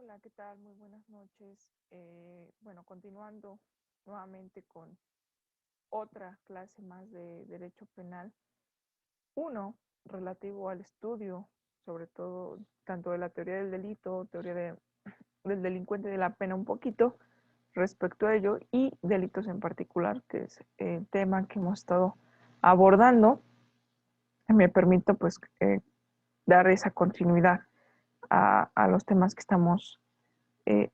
Hola, ¿qué tal? Muy buenas noches. Bueno, continuando nuevamente con otra clase más de Derecho Penal. Uno, relativo al estudio, sobre todo tanto de la teoría del delito, del delincuente y de la pena un poquito respecto a ello, y delitos en particular, que es el tema que hemos estado abordando. Me permito pues dar esa continuidad a los temas que estamos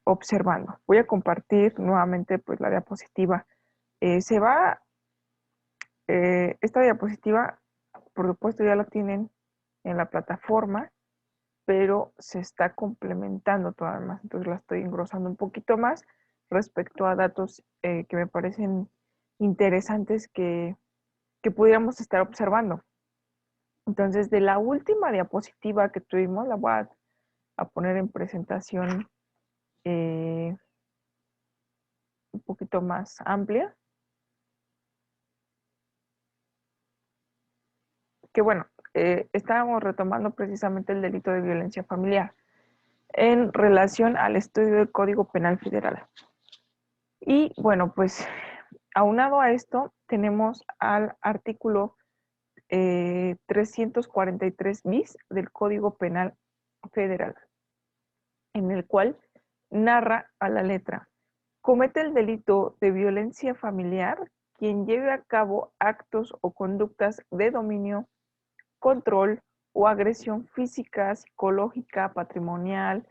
observando. Voy a compartir nuevamente pues la diapositiva. Esta diapositiva, por supuesto, ya la tienen en la plataforma, pero se está complementando todavía más, entonces la estoy engrosando un poquito más respecto a datos que me parecen interesantes que pudiéramos estar observando. Entonces, de la última diapositiva que tuvimos, la voy a poner en presentación un poquito más amplia. Que bueno, estábamos retomando precisamente el delito de violencia familiar en relación al estudio del Código Penal Federal. Y bueno, pues aunado a esto, tenemos al artículo 343 bis del Código Penal Federal, en el cual narra a la letra: comete el delito de violencia familiar quien lleve a cabo actos o conductas de dominio, control o agresión física, psicológica, patrimonial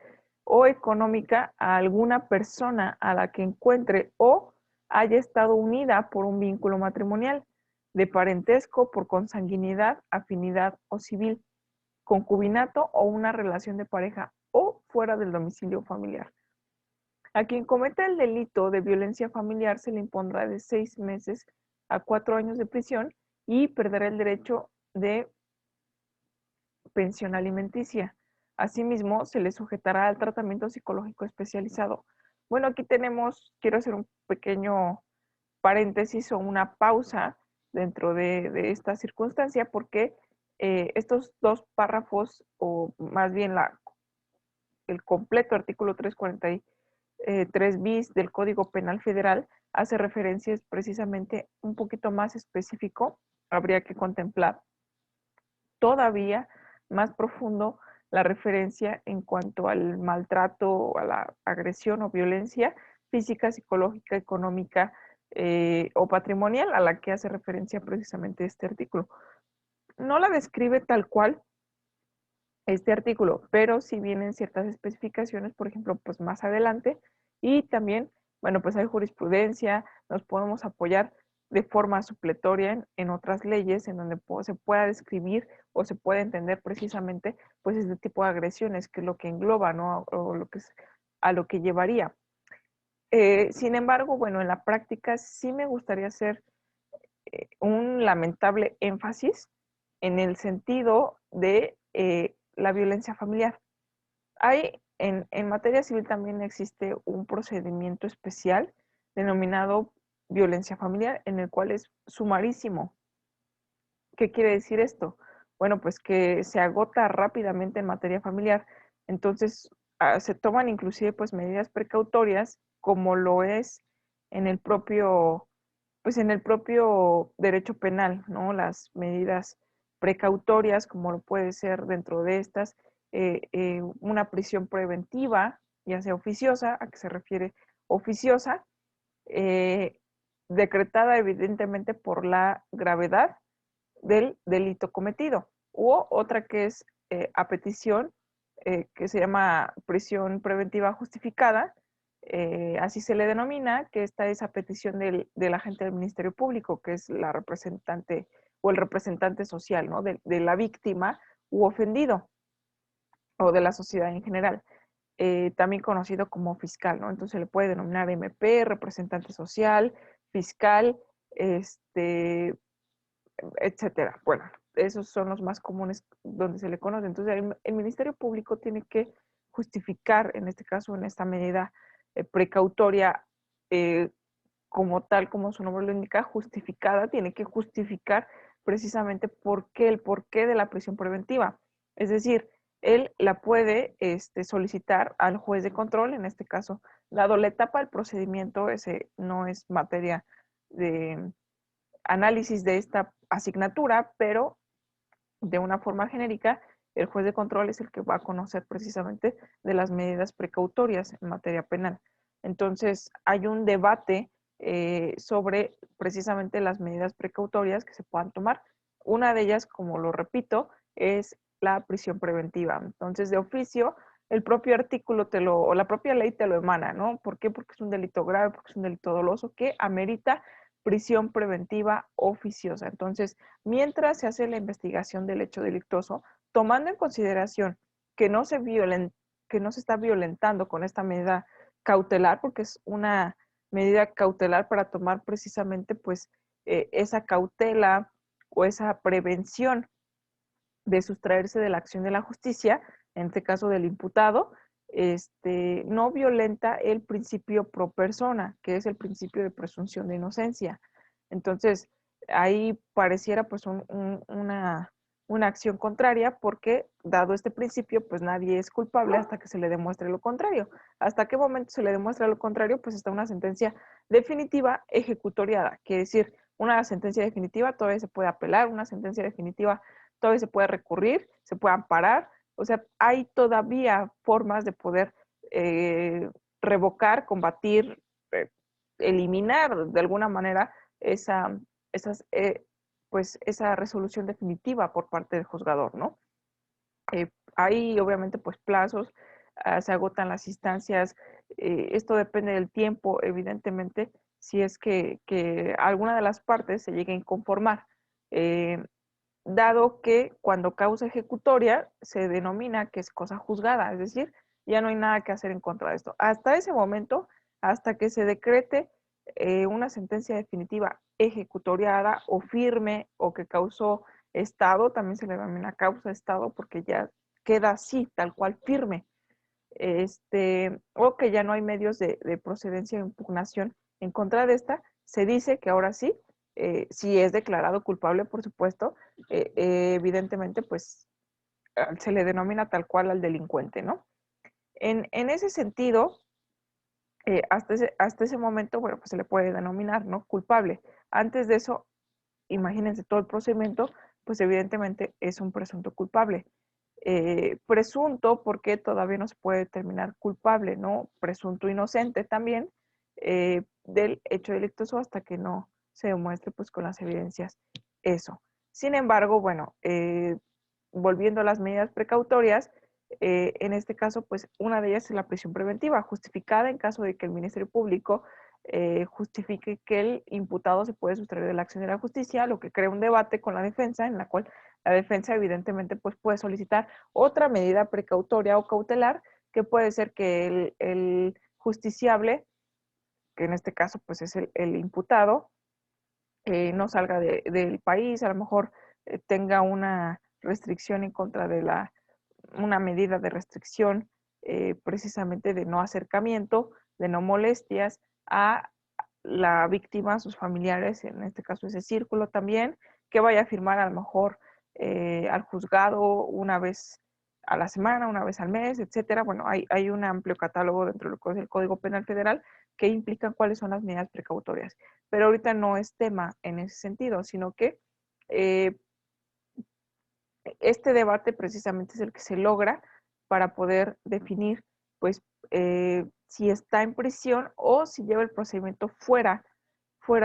o económica a alguna persona a la que encuentre o haya estado unida por un vínculo matrimonial, de parentesco, por consanguinidad, afinidad o civil, concubinato o una relación de pareja o fuera del domicilio familiar. A quien cometa el delito de violencia familiar se le impondrá de 6 meses a 4 años de prisión y perderá el derecho de pensión alimenticia. Asimismo, se le sujetará al tratamiento psicológico especializado. Bueno, aquí quiero hacer un pequeño paréntesis o una pausa dentro de esta circunstancia porque estos dos párrafos, o más bien el completo artículo 343 bis del Código Penal Federal, hace referencias precisamente un poquito más específico. Habría que contemplar todavía más profundo la referencia en cuanto al maltrato o a la agresión o violencia física, psicológica, económica o patrimonial a la que hace referencia precisamente este artículo. No la describe tal cual este artículo, pero sí vienen ciertas especificaciones, por ejemplo, pues más adelante, y también, bueno, pues hay jurisprudencia, nos podemos apoyar de forma supletoria en otras leyes en donde se pueda describir o se pueda entender precisamente pues este tipo de agresiones, que es lo que engloba, ¿no? O lo que es a lo que llevaría. Sin embargo, bueno, en la práctica sí me gustaría hacer un lamentable énfasis en el sentido de la violencia familiar. En materia civil también existe un procedimiento especial denominado violencia familiar, en el cual es sumarísimo. ¿Qué quiere decir esto? Bueno, pues que se agota rápidamente en materia familiar. Entonces, se toman inclusive pues medidas precautorias, como lo es en el propio, pues en el propio derecho penal, ¿no? Las medidas precautorias, como lo puede ser dentro de estas, una prisión preventiva, ya sea oficiosa, ¿a qué se refiere oficiosa? Eh, Decretada evidentemente por la gravedad del delito cometido. U otra que es a petición, que se llama prisión preventiva justificada, así se le denomina, que esta es a petición del agente del Ministerio Público, que es la representante o el representante social, ¿no? De la víctima u ofendido, o de la sociedad en general. También conocido como fiscal, ¿no? Entonces se le puede denominar MP, representante social, fiscal, etcétera. Bueno, esos son los más comunes donde se le conoce. Entonces, el Ministerio Público tiene que justificar, en este caso, en esta medida precautoria, eh, como tal, como su nombre lo indica, justificada, tiene que justificar precisamente el porqué de la prisión preventiva. Es decir, él la puede solicitar al juez de control, en este caso, dado la etapa del procedimiento, ese no es materia de análisis de esta asignatura, pero de una forma genérica, el juez de control es el que va a conocer precisamente de las medidas precautorias en materia penal. Entonces, hay un debate sobre precisamente las medidas precautorias que se puedan tomar. Una de ellas, como lo repito, es la prisión preventiva. Entonces, de oficio, el propio artículo o la propia ley te lo emana, ¿no? ¿Por qué? Porque es un delito grave, porque es un delito doloso que amerita prisión preventiva oficiosa. Entonces, mientras se hace la investigación del hecho delictuoso, tomando en consideración que no se, que no se está violentando con esta medida cautelar, porque es una medida cautelar para tomar precisamente pues esa cautela o esa prevención de sustraerse de la acción de la justicia, en este caso del imputado, no violenta el principio pro persona, que es el principio de presunción de inocencia. Entonces, ahí pareciera pues una acción contraria porque, dado este principio, pues nadie es culpable hasta que se le demuestre lo contrario. ¿Hasta qué momento se le demuestra lo contrario? Pues está una sentencia definitiva ejecutoriada, quiere decir, una sentencia definitiva todavía se puede apelar, una sentencia definitiva todavía se puede recurrir, se puede amparar, o sea, hay todavía formas de poder revocar, combatir, eh, eliminar de alguna manera esa, esas, pues esa resolución definitiva por parte del juzgador, ¿no? Hay obviamente pues plazos, se agotan las instancias, esto depende del tiempo, evidentemente, si es que alguna de las partes se llegue a inconformar. Eh, Dado que cuando causa ejecutoria se denomina que es cosa juzgada, es decir, ya no hay nada que hacer en contra de esto. Hasta ese momento, hasta que se decrete una sentencia definitiva ejecutoriada o firme o que causó estado, también se le denomina causa de estado porque ya queda así, tal cual firme, o que ya no hay medios de procedencia de impugnación en contra de esta, se dice que ahora sí, si es declarado culpable, por supuesto, evidentemente, pues se le denomina tal cual al delincuente, ¿no? En ese sentido, hasta ese momento, bueno, pues se le puede denominar, ¿no? Culpable. Antes de eso, imagínense todo el procedimiento, pues evidentemente es un presunto culpable. Presunto porque todavía no se puede determinar culpable, ¿no? Presunto inocente también del hecho delictuoso hasta que no se demuestre pues con las evidencias eso. Sin embargo, bueno, volviendo a las medidas precautorias, en este caso, pues una de ellas es la prisión preventiva, justificada en caso de que el Ministerio Público justifique que el imputado se puede sustraer de la acción de la justicia, lo que crea un debate con la defensa, en la cual la defensa evidentemente pues, puede solicitar otra medida precautoria o cautelar, que puede ser que el justiciable, que en este caso pues es el imputado, no salga del país, a lo mejor tenga una restricción en contra de una medida de restricción precisamente de no acercamiento, de no molestias a la víctima, a sus familiares, en este caso ese círculo también, que vaya a firmar a lo mejor al juzgado una vez a la semana, una vez al mes, etcétera. Bueno, hay un amplio catálogo dentro del Código Penal Federal que implican cuáles son las medidas precautorias. Pero ahorita no es tema en ese sentido, sino que eh, este debate precisamente es el que se logra para poder definir, pues, si está en prisión o si lleva el procedimiento fuera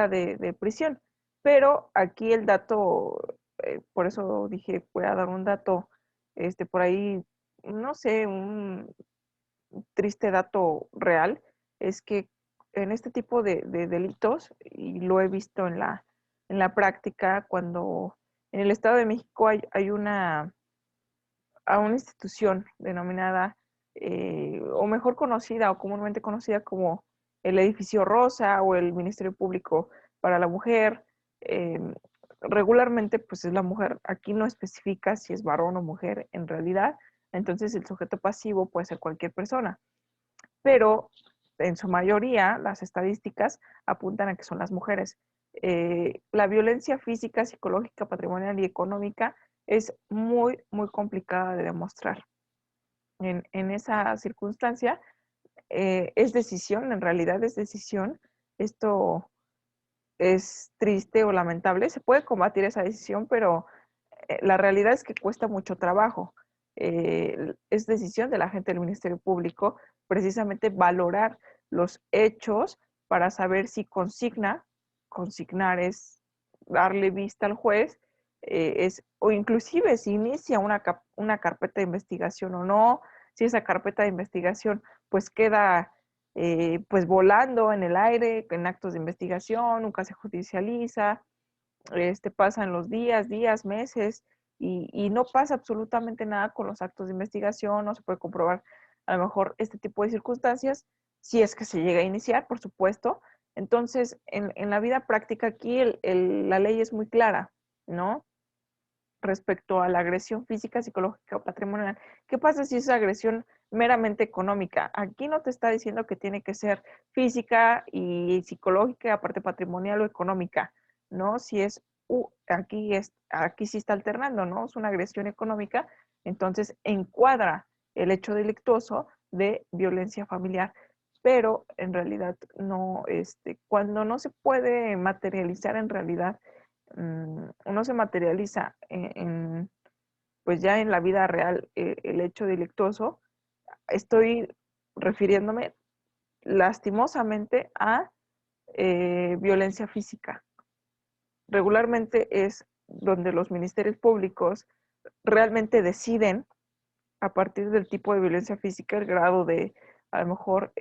de prisión. Pero aquí el dato, por eso dije, voy a dar un dato, por ahí, no sé, un triste dato real, es que en este tipo de delitos, y lo he visto en la práctica, cuando en el Estado de México hay a una institución denominada, o mejor conocida o comúnmente conocida como el Edificio Rosa o el Ministerio Público para la Mujer. eh, Regularmente, pues es la mujer, aquí no especifica si es varón o mujer en realidad, entonces el sujeto pasivo puede ser cualquier persona, pero en su mayoría las estadísticas apuntan a que son las mujeres. La violencia física, psicológica, patrimonial y económica es muy, muy complicada de demostrar. en esa circunstancia, es decisión, en realidad es decisión. Esto es triste o lamentable. Se puede combatir esa decisión, pero la realidad es que cuesta mucho trabajo. Es decisión de la gente del Ministerio Público precisamente valorar los hechos para saber si consignar es darle vista al juez, o inclusive si inicia una carpeta de investigación o no, si esa carpeta de investigación pues queda pues volando en el aire, en actos de investigación, nunca se judicializa, pasan los días, meses, y no pasa absolutamente nada con los actos de investigación, no se puede comprobar a lo mejor este tipo de circunstancias, si es que se llega a iniciar, por supuesto. Entonces, en la vida práctica aquí la ley es muy clara, ¿no? Respecto a la agresión física, psicológica o patrimonial. ¿Qué pasa si es agresión meramente económica? Aquí no te está diciendo que tiene que ser física y psicológica, aparte patrimonial o económica, ¿no? Si es, aquí sí está alternando, ¿no? Es una agresión económica, entonces encuadra el hecho delictuoso de violencia familiar, pero en realidad no, cuando no se puede materializar en realidad, no se materializa pues ya en la vida real, el hecho delictuoso, estoy refiriéndome lastimosamente a violencia física. Regularmente es donde los ministerios públicos realmente deciden a partir del tipo de violencia física el grado de, a lo mejor,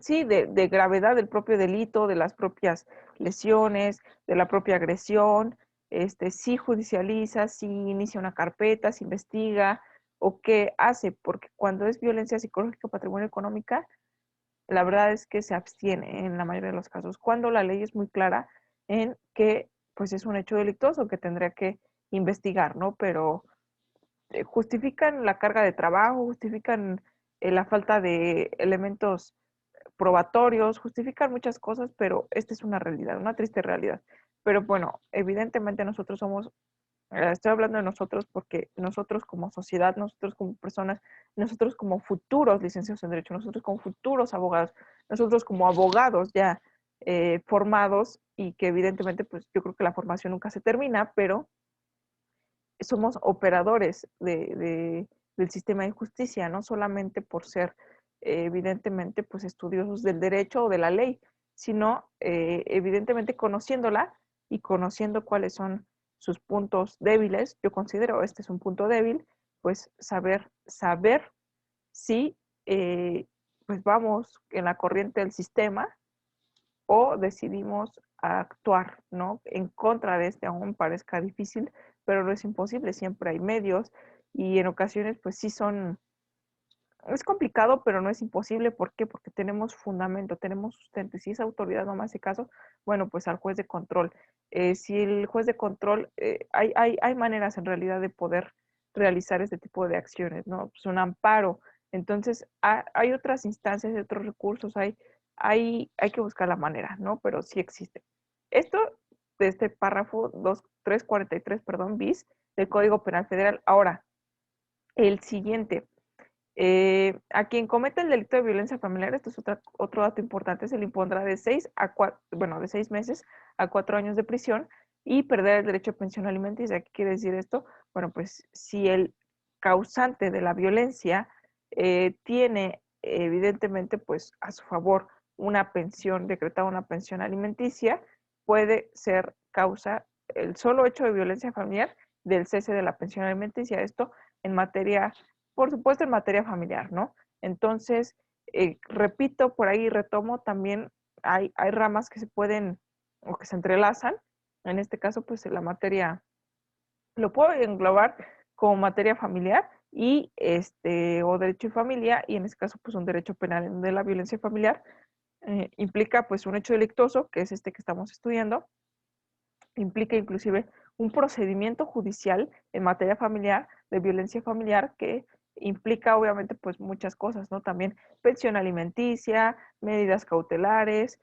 sí, de gravedad del propio delito, de las propias lesiones, de la propia agresión, si judicializa, si inicia una carpeta, si investiga o qué hace, porque cuando es violencia psicológica o patrimonio económica, la verdad es que se abstiene en la mayoría de los casos, cuando la ley es muy clara en que pues es un hecho delictuoso que tendría que investigar, ¿no? Pero justifican la carga de trabajo, justifican la falta de elementos probatorios, justifican muchas cosas, pero esta es una realidad, una triste realidad. Pero bueno, evidentemente nosotros somos, estoy hablando de nosotros porque nosotros como sociedad, nosotros como personas, nosotros como futuros licenciados en Derecho, nosotros como futuros abogados, nosotros como abogados ya formados y que evidentemente pues yo creo que la formación nunca se termina, pero somos operadores del sistema de justicia, no solamente por ser evidentemente pues estudiosos del derecho o de la ley, sino evidentemente conociéndola y conociendo cuáles son sus puntos débiles. Yo considero este es un punto débil, pues saber si pues vamos en la corriente del sistema o decidimos actuar, ¿no? En contra de este, aún parezca difícil, pero no es imposible, siempre hay medios y en ocasiones pues sí es complicado, pero no es imposible. ¿Por qué? Porque tenemos fundamento, tenemos sustento. Y si esa autoridad no me hace caso, bueno, pues al juez de control. Si el juez de control, hay maneras en realidad de poder realizar este tipo de acciones, ¿no? Pues un amparo. Entonces, hay otras instancias, hay otros recursos, hay que buscar la manera, ¿no? Pero sí existe. Esto de este párrafo 343, perdón, bis del Código Penal Federal. Ahora, el siguiente. A quien cometa el delito de violencia familiar, esto es otro dato importante, se le impondrá de 6 meses a 4 años de prisión y perder el derecho a pensión alimenticia. ¿Qué quiere decir esto? Bueno, pues si el causante de la violencia tiene evidentemente pues a su favor una pensión, decretada una pensión alimenticia, puede ser causa el solo hecho de violencia familiar del cese de la pensión alimenticia. Esto en materia, por supuesto, en materia familiar, ¿no? Entonces, repito, por ahí retomo también, hay ramas que se pueden o que se entrelazan. En este caso, pues la materia, lo puedo englobar como materia familiar y o derecho y familia, y en este caso, pues un derecho penal de la violencia familiar implica pues un hecho delictuoso, que es este que estamos estudiando, implica inclusive un procedimiento judicial en materia familiar, de violencia familiar, que implica obviamente pues muchas cosas, ¿no? También pensión alimenticia, medidas cautelares,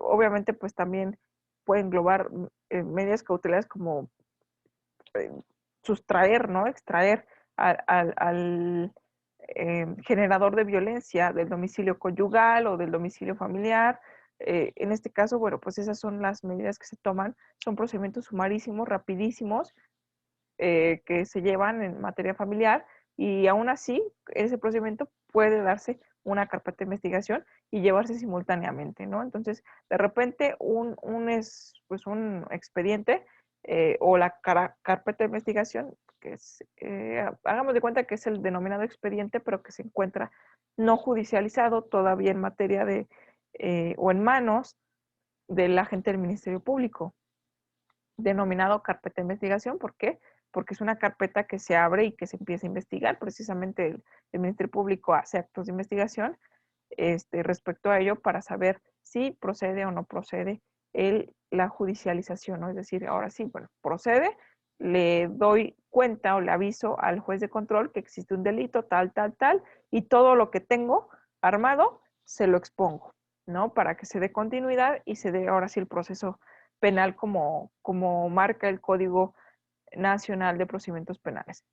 obviamente pues también puede englobar medidas cautelares como sustraer, ¿no? Extraer al generador de violencia del domicilio conyugal o del domicilio familiar. En este caso, bueno, pues esas son las medidas que se toman, son procedimientos sumarísimos, rapidísimos, que se llevan en materia familiar y aún así ese procedimiento puede darse una carpeta de investigación y llevarse simultáneamente, ¿no? Entonces, de repente pues un expediente o la carpeta de investigación, que es, hagamos de cuenta que es el denominado expediente, pero que se encuentra no judicializado todavía en materia de, o en manos del agente del Ministerio Público, denominado carpeta de investigación. ¿Por qué? Porque es una carpeta que se abre y que se empieza a investigar. Precisamente el Ministerio Público hace actos de investigación respecto a ello para saber si procede o no procede la judicialización, ¿no? Es decir, ahora sí, bueno, procede, le doy cuenta o le aviso al juez de control que existe un delito, tal, tal, tal, y todo lo que tengo armado se lo expongo, ¿no? Para que se dé continuidad y se dé ahora sí el proceso penal como marca el Código Nacional de Procedimientos Penales.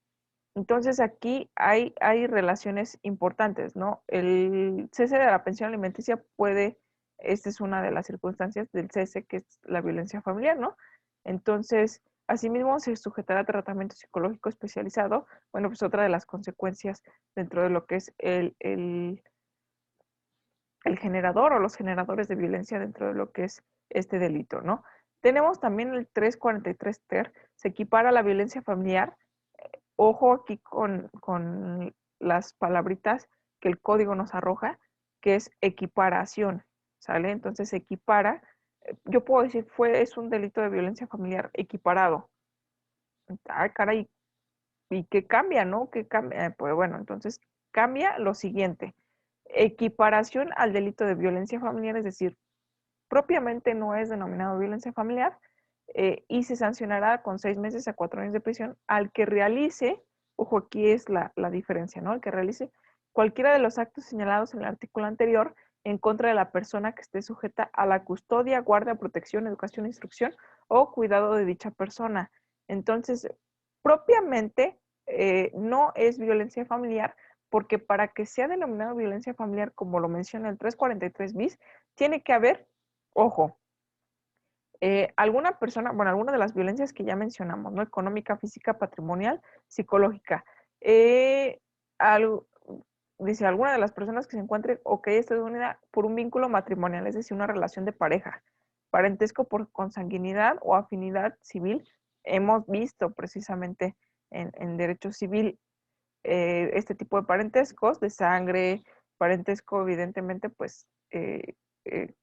Entonces aquí hay relaciones importantes, ¿no? El cese de la pensión alimenticia puede, esta es una de las circunstancias del cese, que es la violencia familiar, ¿no? Entonces, asimismo, se sujetará a tratamiento psicológico especializado. Bueno, pues otra de las consecuencias dentro de lo que es el generador o los generadores de violencia dentro de lo que es este delito, ¿no? Tenemos también el 343 ter, se equipara a la violencia familiar. Ojo aquí con las palabritas que el código nos arroja, que es equiparación, ¿sale? Entonces equipara, yo puedo decir, es un delito de violencia familiar equiparado. Ah, caray, ¿y qué cambia, no? ¿Qué cambia? Pues bueno, entonces cambia lo siguiente. Equiparación al delito de violencia familiar, es decir, propiamente no es denominado violencia familiar, y se sancionará con 6 meses a 4 años de prisión al que realice, ojo, aquí es la diferencia, ¿no? Al que realice cualquiera de los actos señalados en el artículo anterior en contra de la persona que esté sujeta a la custodia, guardia, protección, educación, instrucción o cuidado de dicha persona. Entonces, propiamente no es violencia familiar, porque para que sea denominado violencia familiar, como lo menciona el 343 bis, tiene que haber, ojo, alguna persona, bueno, alguna de las violencias que ya mencionamos, ¿no? Económica, física, patrimonial, psicológica. Eh, al- Dice, alguna de las personas que se encuentre o que esté unida por un vínculo matrimonial, es decir, una relación de pareja, parentesco por consanguinidad o afinidad civil. Hemos visto precisamente en derecho civil este tipo de parentescos de sangre, parentesco evidentemente pues que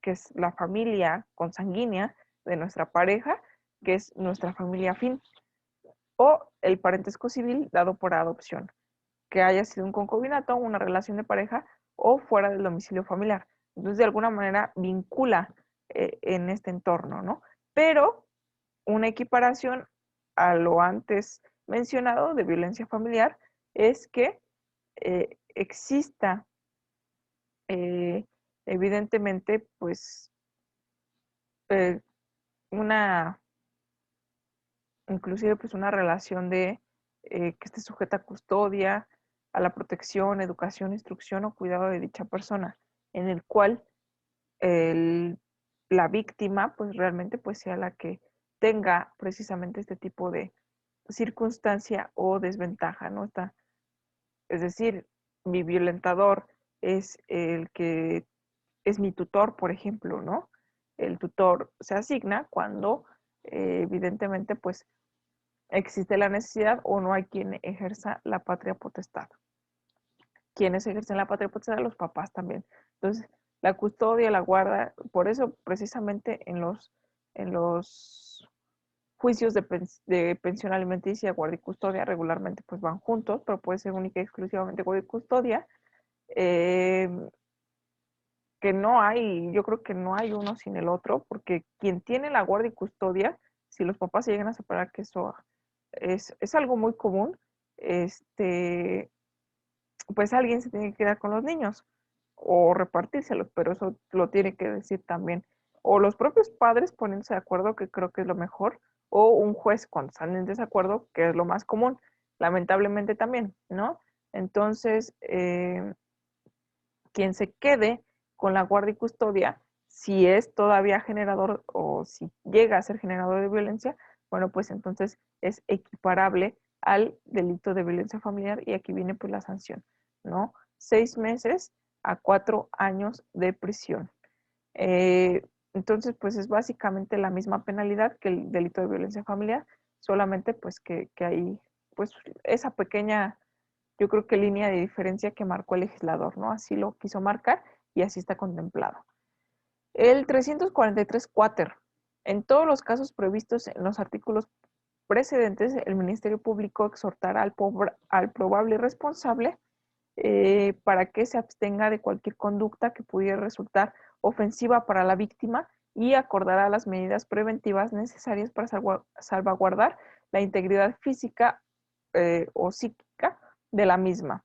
es la familia consanguínea de nuestra pareja, que es nuestra familia afín, o el parentesco civil dado por adopción, que haya sido un concubinato, una relación de pareja o fuera del domicilio familiar. Entonces, de alguna manera vincula en este entorno, ¿no? Pero una equiparación a lo antes mencionado de violencia familiar es que exista eh, evidentemente pues eh, una, inclusive pues una relación de que esté sujeta a custodia, a la protección, educación, instrucción o cuidado de dicha persona, en el cual el, la víctima pues realmente pues sea la que tenga precisamente este tipo de circunstancia o desventaja, ¿no? Es decir, mi violentador es el que es mi tutor, por ejemplo, ¿no? El tutor se asigna cuando evidentemente pues existe la necesidad o no hay quien ejerza la patria potestad. Quienes ejercen la patria potestad, los papás también. Entonces, la custodia, la guarda, por eso precisamente en los juicios de pensión alimenticia, guardia y custodia regularmente pues van juntos, pero puede ser única y exclusivamente guardia y custodia. Eh, que no hay, yo creo que no hay uno sin el otro, porque quien tiene la guardia y custodia, si los papás se llegan a separar, que eso es algo muy común, pues alguien se tiene que quedar con los niños o repartírselos, pero eso lo tiene que decir también o los propios padres poniéndose de acuerdo, que creo que es lo mejor, o un juez cuando están en desacuerdo, que es lo más común, lamentablemente también, ¿no? Entonces, quien se quede con la guardia y custodia, si es todavía generador o si llega a ser generador de violencia, bueno, pues entonces es equiparable al delito de violencia familiar y aquí viene pues la sanción, ¿no? 6 meses a 4 años de prisión. Eh, entonces, pues es básicamente la misma penalidad que el delito de violencia familiar, solamente pues que hay pues esa pequeña, yo creo que línea de diferencia que marcó el legislador, ¿no? Así lo quiso marcar y así está contemplado. El 343 cuater. En todos los casos previstos en los artículos precedentes, el Ministerio Público exhortará al probable responsable para que se abstenga de cualquier conducta que pudiera resultar ofensiva para la víctima y acordará las medidas preventivas necesarias para salvaguardar la integridad física o psíquica de la misma.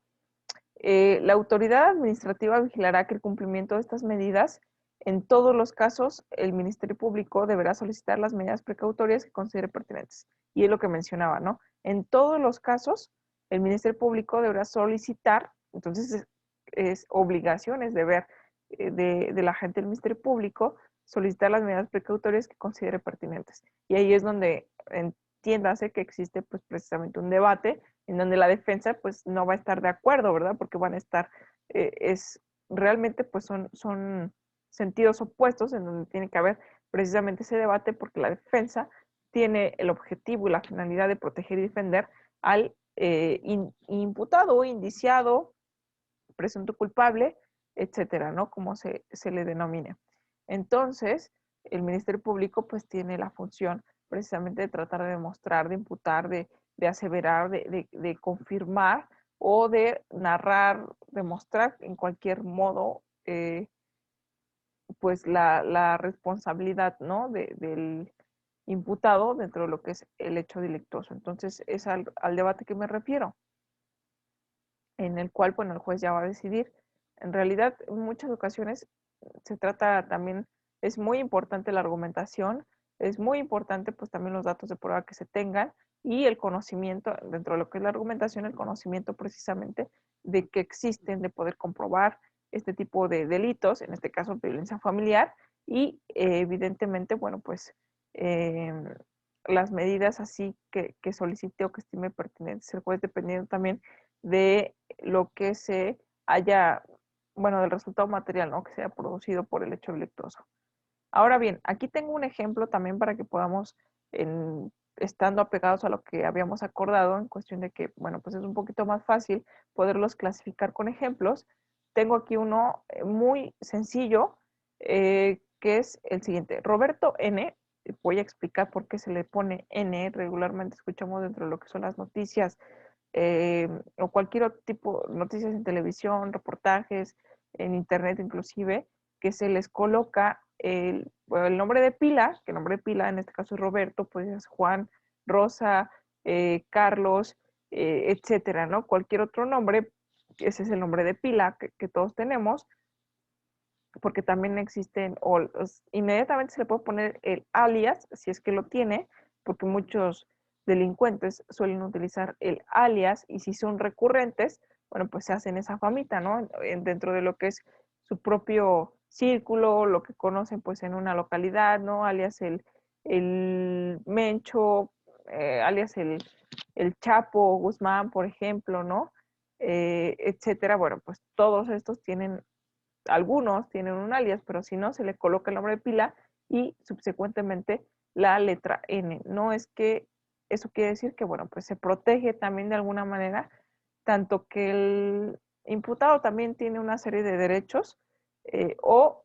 La autoridad administrativa vigilará que el cumplimiento de estas medidas, en todos los casos, el Ministerio Público deberá solicitar las medidas precautorias que considere pertinentes. Y es lo que mencionaba, ¿no? En todos los casos, el Ministerio Público deberá solicitar, entonces es obligación, es deber de la gente del Ministerio Público solicitar las medidas precautorias que considere pertinentes. Y ahí es donde entiéndase que existe pues precisamente un debate en donde la defensa pues no va a estar de acuerdo, ¿verdad? Porque van a estar, realmente pues son sentidos opuestos en donde tiene que haber precisamente ese debate porque la defensa tiene el objetivo y la finalidad de proteger y defender al imputado o indiciado, presunto culpable, etcétera, ¿no? Como se le denomine. Entonces, el Ministerio Público pues tiene la función precisamente de tratar de demostrar, de imputar, de aseverar, de confirmar o de narrar, demostrar en cualquier modo pues la responsabilidad, ¿no? Del imputado dentro de lo que es el hecho delictuoso. Entonces, es al debate que me refiero, en el cual, bueno, el juez ya va a decidir. En realidad, en muchas ocasiones se trata también, es muy importante la argumentación, es muy importante pues también los datos de prueba que se tengan y el conocimiento, dentro de lo que es la argumentación, el conocimiento precisamente de que existen, de poder comprobar este tipo de delitos, en este caso violencia familiar, y evidentemente, bueno, pues eh, las medidas así que solicite o que estime pertinentes el juez, dependiendo también de lo que se haya, bueno, del resultado material, ¿no? Que se haya producido por el hecho delictuoso. Ahora bien, aquí tengo un ejemplo también para que podamos, estando apegados a lo que habíamos acordado, en cuestión de que, bueno, pues es un poquito más fácil poderlos clasificar con ejemplos. Tengo aquí uno muy sencillo, que es el siguiente. Roberto N., voy a explicar por qué se le pone N, regularmente escuchamos dentro de lo que son las noticias o cualquier otro tipo, noticias en televisión, reportajes, en internet inclusive, que se les coloca bueno, el nombre de pila, que el nombre de pila en este caso es Roberto, pues es Juan, Rosa, Carlos, etcétera, ¿no? Cualquier otro nombre, ese es el nombre de pila que todos tenemos, porque también existen, o inmediatamente se le puede poner el alias, si es que lo tiene, porque muchos delincuentes suelen utilizar el alias y si son recurrentes, bueno, pues se hacen esa famita, ¿no? Dentro de lo que es su propio círculo, lo que conocen pues en una localidad, ¿no? Alias el Mencho, alias el Chapo Guzmán, por ejemplo, ¿no? Etcétera. Bueno, pues todos estos tienen, algunos tienen un alias, pero si no, se le coloca el nombre de pila y subsecuentemente la letra N. No es que eso quiere decir que, bueno, pues se protege también de alguna manera, tanto que el imputado también tiene una serie de derechos o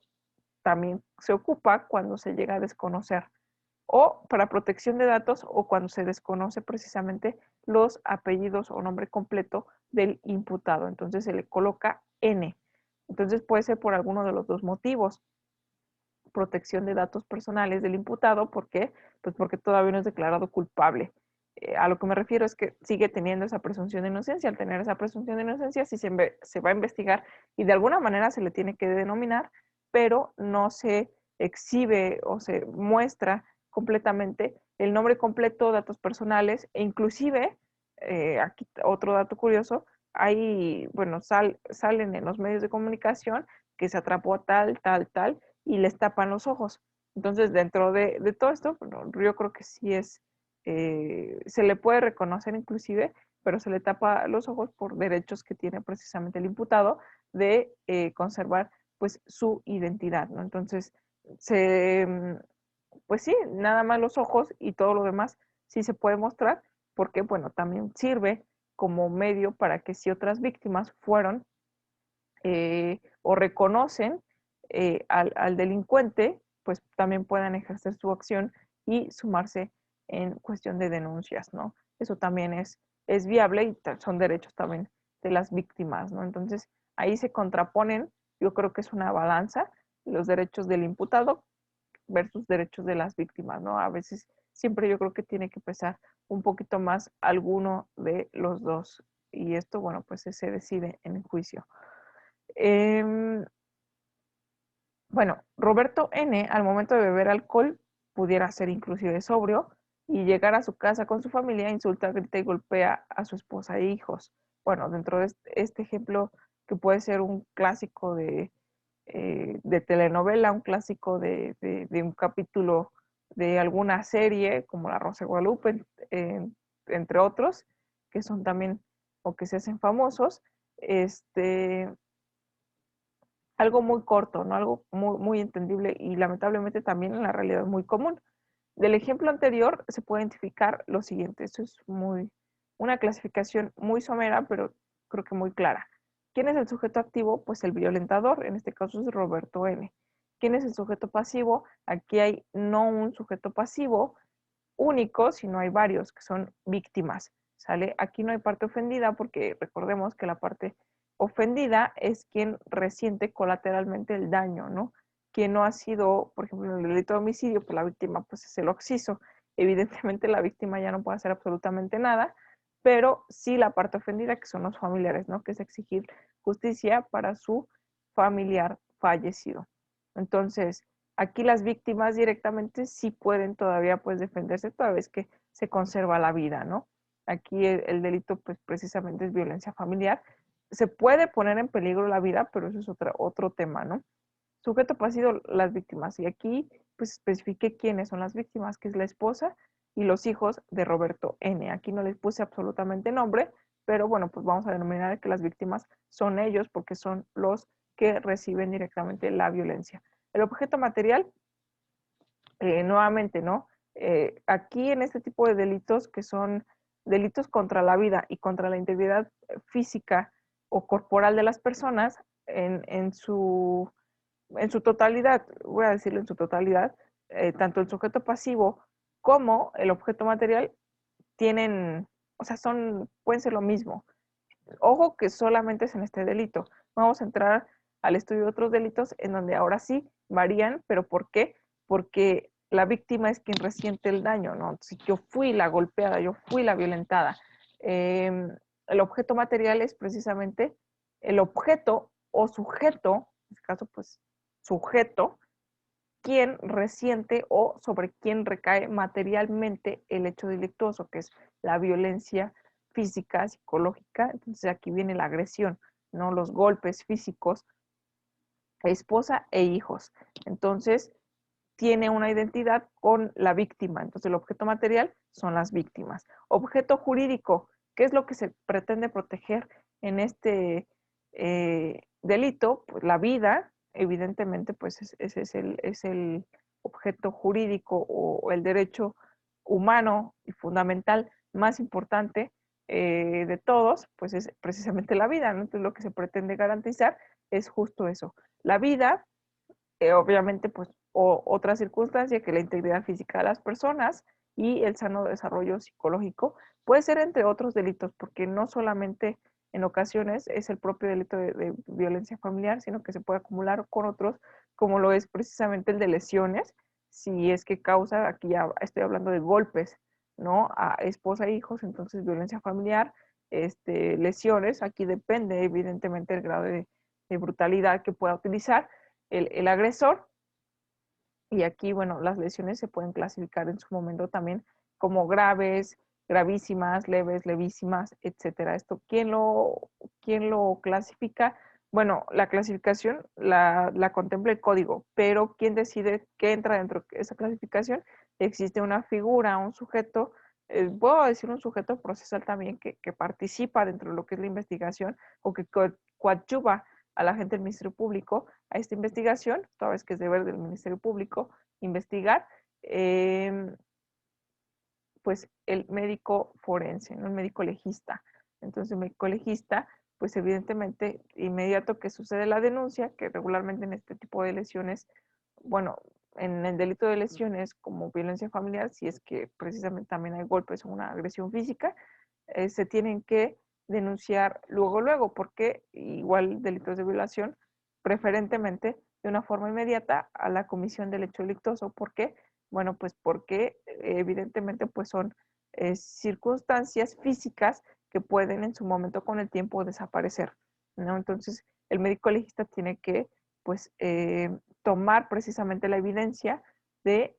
también se ocupa cuando se llega a desconocer o para protección de datos o cuando se desconoce precisamente los apellidos o nombre completo del imputado. Entonces se le coloca N. Entonces puede ser por alguno de los dos motivos. Protección de datos personales del imputado, ¿por qué? Pues porque todavía no es declarado culpable. A lo que me refiero es que sigue teniendo esa presunción de inocencia. Al tener esa presunción de inocencia, sí se va a investigar y de alguna manera se le tiene que denominar, pero no se exhibe o se muestra completamente el nombre completo, datos personales, e inclusive, aquí otro dato curioso, hay, bueno, salen en los medios de comunicación que se atrapó tal, tal, tal, y les tapan los ojos. Entonces, dentro de todo esto, bueno, yo creo que sí es, se le puede reconocer inclusive, pero se le tapa los ojos por derechos que tiene precisamente el imputado de conservar pues su identidad, ¿no? Entonces, se, pues sí, nada más los ojos y todo lo demás sí se puede mostrar, porque bueno, también sirve como medio para que si otras víctimas fueron o reconocen al delincuente, pues también puedan ejercer su acción y sumarse en cuestión de denuncias, ¿no? Eso también es viable y son derechos también de las víctimas, ¿no? Entonces, ahí se contraponen, yo creo que es una balanza, los derechos del imputado versus derechos de las víctimas, ¿no? A veces, siempre yo creo que tiene que pesar un poquito más alguno de los dos. Y esto, bueno, pues se decide en el juicio. Eh, bueno, Roberto N., al momento de beber alcohol, pudiera ser inclusive sobrio y llegar a su casa con su familia, insulta, grita y golpea a su esposa e hijos. Bueno, dentro de este ejemplo, que puede ser un clásico de telenovela, un clásico de un capítulo de alguna serie, como La Rosa de Guadalupe, entre otros, que son también o que se hacen famosos, este, algo muy corto, ¿no? Algo muy, muy entendible y lamentablemente también en la realidad muy común. Del ejemplo anterior se puede identificar lo siguiente, esto es una clasificación muy somera, pero creo que muy clara. ¿Quién es el sujeto activo? Pues el violentador, en este caso es Roberto N. ¿Quién es el sujeto pasivo? Aquí hay no un sujeto pasivo único, sino hay varios que son víctimas, ¿sale? Aquí no hay parte ofendida porque recordemos que la parte ofendida es quien resiente colateralmente el daño, ¿no? Quien no ha sido, por ejemplo, en el delito de homicidio, pues la víctima pues es el occiso. Evidentemente la víctima ya no puede hacer absolutamente nada, pero sí la parte ofendida, que son los familiares, ¿no? Que es exigir justicia para su familiar fallecido. Entonces, aquí las víctimas directamente sí pueden todavía pues defenderse toda vez que se conserva la vida, ¿no? Aquí el delito pues precisamente es violencia familiar. Se puede poner en peligro la vida, pero eso es otro tema, ¿no? Sujeto pasivo, las víctimas. Y aquí pues especifiqué quiénes son las víctimas, que es la esposa y los hijos de Roberto N. Aquí no les puse absolutamente nombre, pero bueno, pues vamos a denominar que las víctimas son ellos porque son los que reciben directamente la violencia. El objeto material, nuevamente, ¿no? Aquí en este tipo de delitos que son delitos contra la vida y contra la integridad física o corporal de las personas, en su totalidad, voy a decirlo en su totalidad, tanto el sujeto pasivo como el objeto material tienen, o sea, pueden ser lo mismo. Ojo que solamente es en este delito. Vamos a entrar al estudio de otros delitos en donde ahora sí varían, pero ¿por qué? Porque la víctima es quien resiente el daño, ¿no? Si yo fui la golpeada, yo fui la violentada. Eh, el objeto material es precisamente el objeto o sujeto, en este caso, pues sujeto, quien resiente o sobre quien recae materialmente el hecho delictuoso, que es la violencia física, psicológica. Entonces aquí viene la agresión, ¿no? Los golpes físicos, esposa e hijos. Entonces tiene una identidad con la víctima. Entonces el objeto material son las víctimas. Objeto jurídico, ¿qué es lo que se pretende proteger en este delito? Pues la vida, evidentemente, pues ese es el objeto jurídico o el derecho humano y fundamental más importante de todos, pues es precisamente la vida, ¿no? Entonces lo que se pretende garantizar es justo eso, la vida, obviamente, pues, otra circunstancia que la integridad física de las personas y el sano desarrollo psicológico puede ser entre otros delitos, porque no solamente en ocasiones es el propio delito de violencia familiar, sino que se puede acumular con otros, como lo es precisamente el de lesiones, si es que causa, aquí ya estoy hablando de golpes, ¿no? A esposa e hijos, entonces violencia familiar, lesiones, aquí depende evidentemente el grado de brutalidad que pueda utilizar el agresor Y aquí, bueno, las lesiones se pueden clasificar en su momento también como graves, gravísimas, leves, levísimas, etcétera. Esto, quién lo clasifica? Bueno, la clasificación la contempla el código, pero ¿quién decide qué entra dentro de esa clasificación? Existe una figura, un sujeto, puedo decir un sujeto procesal también que participa dentro de lo que es la investigación o que coadyuva a la gente del Ministerio Público a esta investigación, toda vez que es deber del Ministerio Público investigar, pues el médico forense, ¿no? El médico legista. Entonces, el médico legista, pues evidentemente, inmediato que sucede la denuncia, que regularmente en este tipo de lesiones, bueno, en el delito de lesiones como violencia familiar, si es que precisamente también hay golpes o una agresión física, se tienen que denunciar luego, porque igual delitos de violación, preferentemente de una forma inmediata a la comisión del hecho delictuoso. ¿Por qué? Bueno, pues porque evidentemente pues son circunstancias físicas que pueden en su momento con el tiempo desaparecer, ¿no? Entonces el médico legista tiene que pues tomar precisamente la evidencia de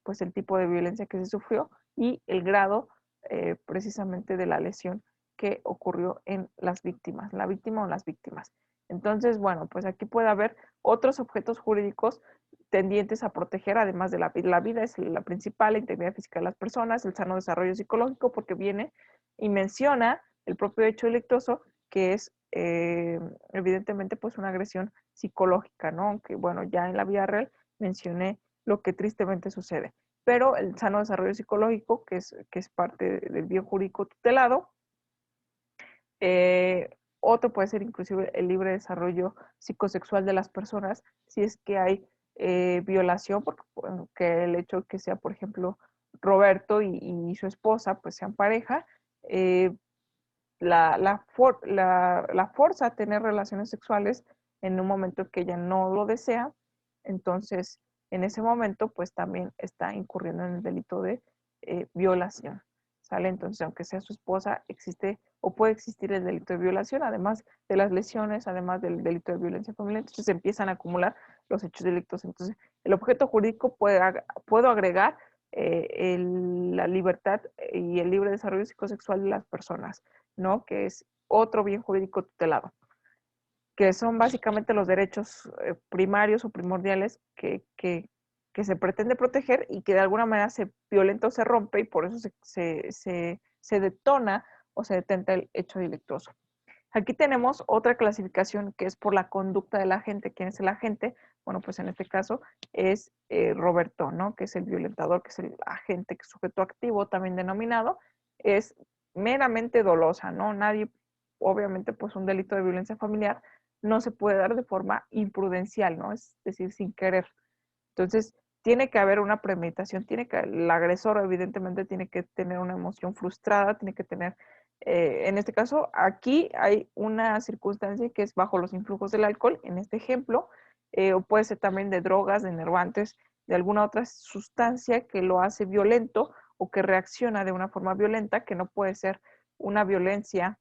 pues el tipo de violencia que se sufrió y el grado precisamente de la lesión que ocurrió en las víctimas, la víctima o las víctimas. Entonces, bueno, pues aquí puede haber otros objetos jurídicos tendientes a proteger, además de la vida es la principal, la integridad física de las personas, el sano desarrollo psicológico, porque viene y menciona el propio hecho delictuoso, que es evidentemente pues una agresión psicológica, ¿no? Aunque bueno, ya en la vida real mencioné lo que tristemente sucede. Pero el sano desarrollo psicológico, que es parte del bien jurídico tutelado, eh, otro puede ser inclusive el libre desarrollo psicosexual de las personas, si es que hay violación, porque bueno, que el hecho que sea, por ejemplo, Roberto y su esposa, pues sean pareja, eh, la forza a tener relaciones sexuales en un momento que ella no lo desea, entonces en ese momento pues también está incurriendo en el delito de violación, ¿sale? Entonces aunque sea su esposa, existe o puede existir el delito de violación, además de las lesiones, además del delito de violencia familiar, entonces se empiezan a acumular los hechos delictos. Entonces el objeto jurídico puedo agregar la libertad y el libre desarrollo psicosexual de las personas, ¿no? Que es otro bien jurídico tutelado, que son básicamente los derechos primarios o primordiales que se pretende proteger y que de alguna manera se violenta o se rompe y por eso se detona o se detenta el hecho delictuoso. Aquí tenemos otra clasificación que es por la conducta del agente. ¿Quién es el agente? Bueno, pues en este caso es Roberto, ¿no? Que es el violentador, que es el agente, que es sujeto activo también denominado. Es meramente dolosa, ¿no? Nadie, obviamente, pues un delito de violencia familiar no se puede dar de forma imprudencial, ¿no? Es decir, sin querer. Entonces, tiene que haber una premeditación, el agresor evidentemente tiene que tener una emoción frustrada, tiene que tener, en este caso, aquí hay una circunstancia que es bajo los influjos del alcohol, en este ejemplo, o puede ser también de drogas, de enervantes, de alguna otra sustancia que lo hace violento o que reacciona de una forma violenta, que no puede ser una violencia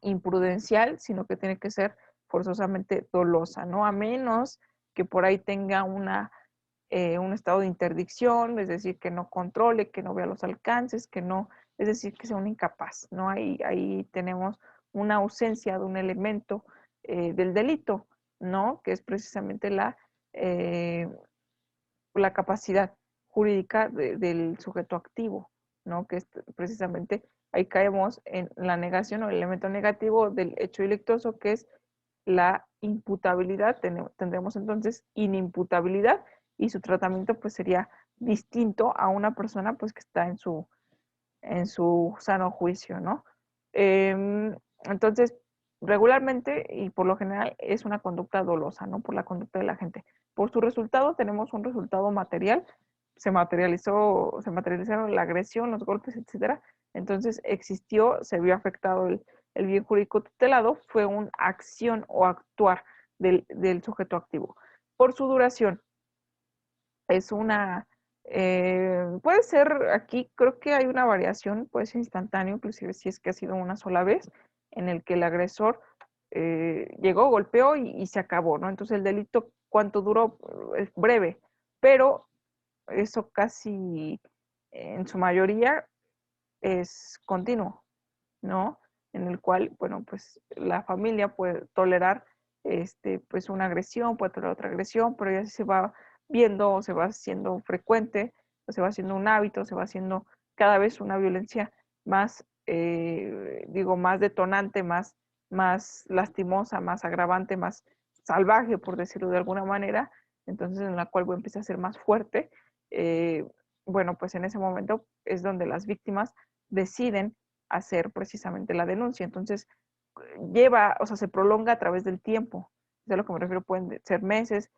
imprudencial, sino que tiene que ser forzosamente dolosa, ¿no? A menos que por ahí tenga un estado de interdicción, es decir, que no controle, que no vea los alcances, que no, es decir, que sea un incapaz, ¿no? Ahí tenemos una ausencia de un elemento del delito, ¿no? Que es precisamente la capacidad jurídica del sujeto activo, ¿no? Que es precisamente ahí caemos en la negación o el elemento negativo del hecho delictuoso, que es la imputabilidad. Tendremos entonces inimputabilidad y su tratamiento pues sería distinto a una persona pues que está en su sano juicio, ¿no? Entonces, regularmente y por lo general es una conducta dolosa, ¿no? Por la conducta de la gente. Por su resultado tenemos un resultado material, se materializaron la agresión, los golpes, etcétera. Entonces se vio afectado el bien jurídico tutelado, fue una acción o actuar del sujeto activo. Por su duración, es puede ser aquí, creo que hay una variación, puede ser instantáneo, inclusive si es que ha sido una sola vez, en el que el agresor llegó, golpeó y se acabó, ¿no? Entonces el delito cuánto duró, es breve, pero eso casi en su mayoría es continuo, ¿no? En el cual, bueno, pues la familia puede tolerar pues una agresión, puede tolerar otra agresión, pero ya se va viendo o se va haciendo frecuente, o se va haciendo un hábito, se va haciendo cada vez una violencia más, digo, más detonante, más lastimosa, más agravante, más salvaje, por decirlo de alguna manera, entonces en la cual empieza a ser más fuerte. Bueno, pues en ese momento es donde las víctimas deciden hacer precisamente la denuncia. Entonces, lleva, o sea, se prolonga a través del tiempo. De lo que me refiero, pueden ser meses,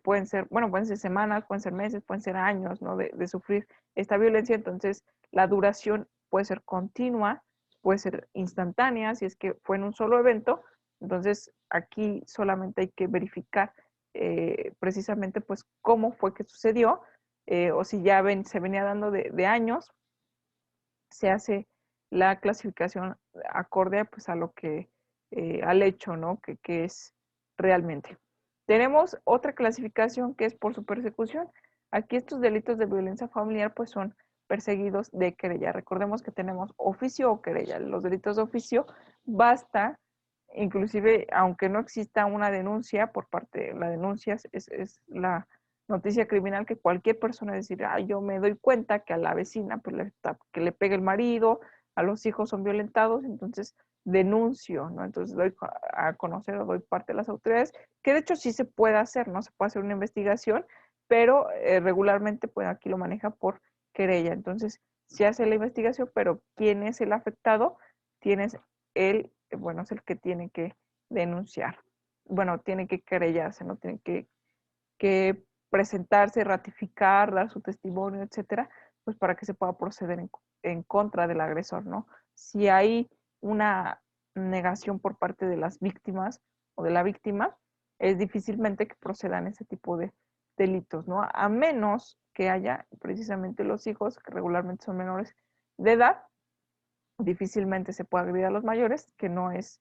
pueden ser, bueno, pueden ser semanas, pueden ser meses, pueden ser años, ¿no? De sufrir esta violencia. Entonces, la duración puede ser continua, puede ser instantánea, si es que fue en un solo evento. Entonces, aquí solamente hay que verificar precisamente, pues, cómo fue que sucedió, o si ya se venía dando de años, se hace la clasificación acorde pues, a lo que, al hecho, ¿no? Que es realmente. Tenemos otra clasificación que es por su persecución. Aquí estos delitos de violencia familiar pues son perseguidos de querella. Recordemos que tenemos oficio o querella. Los delitos de oficio basta, inclusive aunque no exista una denuncia por parte, la denuncia es la noticia criminal que cualquier persona decir, ah, yo me doy cuenta que a la vecina pues que le pega el marido, a los hijos son violentados, entonces denuncio, ¿no? Entonces doy a conocer o doy parte de las autoridades, que de hecho sí se puede hacer, ¿no? Se puede hacer una investigación, pero regularmente pues aquí lo maneja por querella. Entonces se hace la investigación, pero ¿quién es el afectado? Tienes el, bueno, es el que tiene que denunciar. Bueno, tiene que querellarse, ¿no? Tiene que presentarse, ratificar, dar su testimonio, etcétera, pues para que se pueda proceder en contra del agresor, ¿no? Si hay una negación por parte de las víctimas o de la víctima, es difícilmente que procedan ese tipo de delitos, ¿no? A menos que haya precisamente los hijos, que regularmente son menores de edad, difícilmente se puede agredir a los mayores, que no es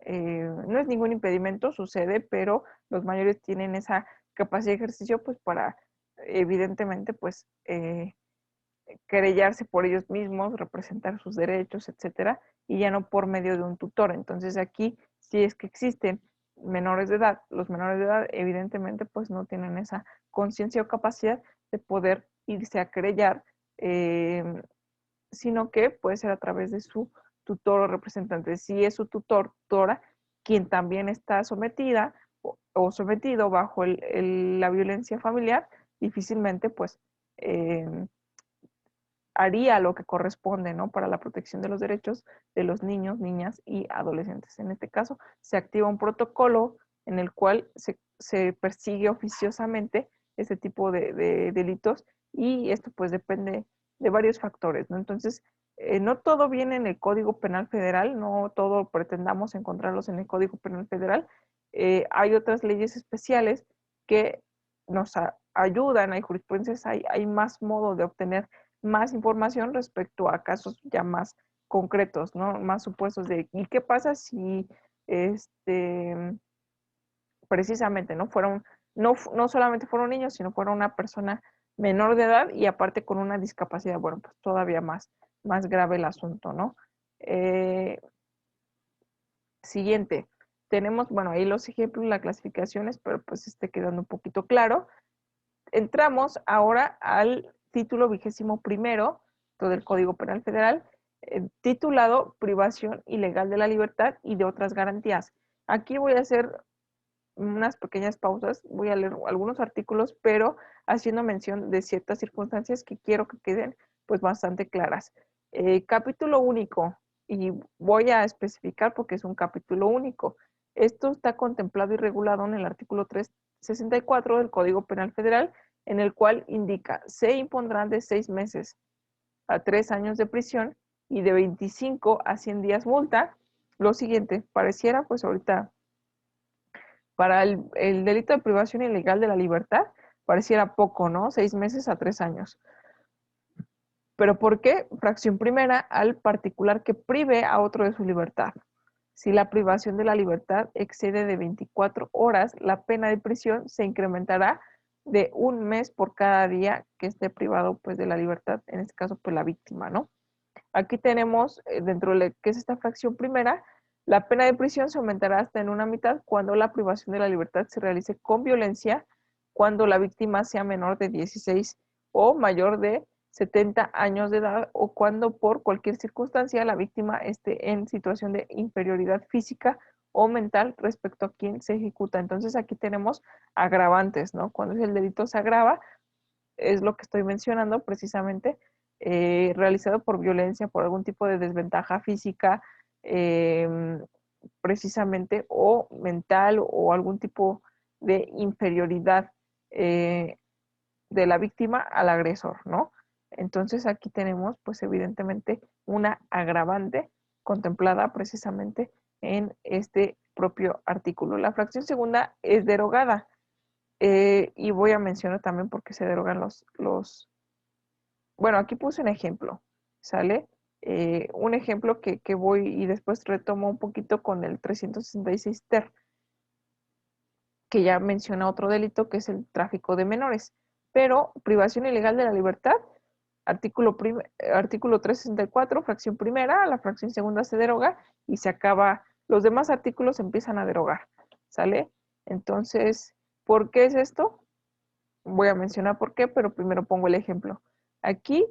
ningún impedimento, sucede, pero los mayores tienen esa capacidad de ejercicio pues para evidentemente pues querellarse por ellos mismos, representar sus derechos, etcétera, y ya no por medio de un tutor. Entonces aquí, si es que existen menores de edad, los menores de edad evidentemente pues no tienen esa conciencia o capacidad de poder irse a querellar, sino que puede ser a través de su tutor o representante. Si es su tutor, tutora, quien también está sometida o sometido bajo la violencia familiar, difícilmente pues haría lo que corresponde, ¿no? Para la protección de los derechos de los niños, niñas y adolescentes. En este caso, se activa un protocolo en el cual se persigue oficiosamente este tipo de delitos y esto pues depende de varios factores, ¿no? Entonces, no todo viene en el Código Penal Federal, no todo pretendamos encontrarlos en el Código Penal Federal. Hay otras leyes especiales que nos ayudan, hay jurisprudencias, hay más modo de obtener más información respecto a casos ya más concretos, ¿no? Más supuestos de, ¿y qué pasa si precisamente no fueron, no solamente fueron niños, sino fueron una persona menor de edad y aparte con una discapacidad? Bueno, pues todavía más grave el asunto, ¿no? Eh, Siguiente, tenemos, bueno, ahí los ejemplos, las clasificaciones, pero pues quedando un poquito claro. Entramos ahora al título 21º del Código Penal Federal, titulado Privación ilegal de la libertad y de otras garantías. Aquí voy a hacer unas pequeñas pausas, voy a leer algunos artículos, pero haciendo mención de ciertas circunstancias que quiero que queden pues bastante claras. Capítulo único, y voy a especificar porque es un capítulo único. Esto está contemplado y regulado en el artículo 364 del Código Penal Federal, en el cual indica, se impondrán de 6 meses a 3 años de prisión y de 25 a 100 días multa. Lo siguiente, pareciera pues ahorita para el delito de privación ilegal de la libertad, pareciera poco, ¿no? 6 meses a 3 años. ¿Pero por qué? Fracción primera, al particular que prive a otro de su libertad. Si la privación de la libertad excede de 24 horas, la pena de prisión se incrementará de 1 mes por cada día que esté privado pues de la libertad, en este caso pues la víctima, ¿no? Aquí tenemos dentro de que es esta fracción primera, la pena de prisión se aumentará hasta en una mitad cuando la privación de la libertad se realice con violencia, cuando la víctima sea menor de 16 o mayor de 70 años de edad o cuando por cualquier circunstancia la víctima esté en situación de inferioridad física o mental respecto a quien se ejecuta. Entonces aquí tenemos agravantes, ¿no? Cuando el delito se agrava, es lo que estoy mencionando precisamente, realizado por violencia, por algún tipo de desventaja física, eh, precisamente, o mental, o algún tipo de inferioridad eh, de la víctima al agresor, ¿no? Entonces aquí tenemos, pues evidentemente, una agravante contemplada precisamente en este propio artículo. La fracción segunda es derogada. Y voy a mencionar también por qué se derogan bueno, aquí puse un ejemplo, ¿sale? Un ejemplo que voy y después retomo un poquito con el 366 ter, que ya menciona otro delito que es el tráfico de menores. Pero privación ilegal de la libertad, artículo 364, fracción primera, la fracción segunda se deroga y se acaba, los demás artículos se empiezan a derogar, ¿sale? Entonces, ¿por qué es esto? Voy a mencionar por qué, pero primero pongo el ejemplo. Aquí,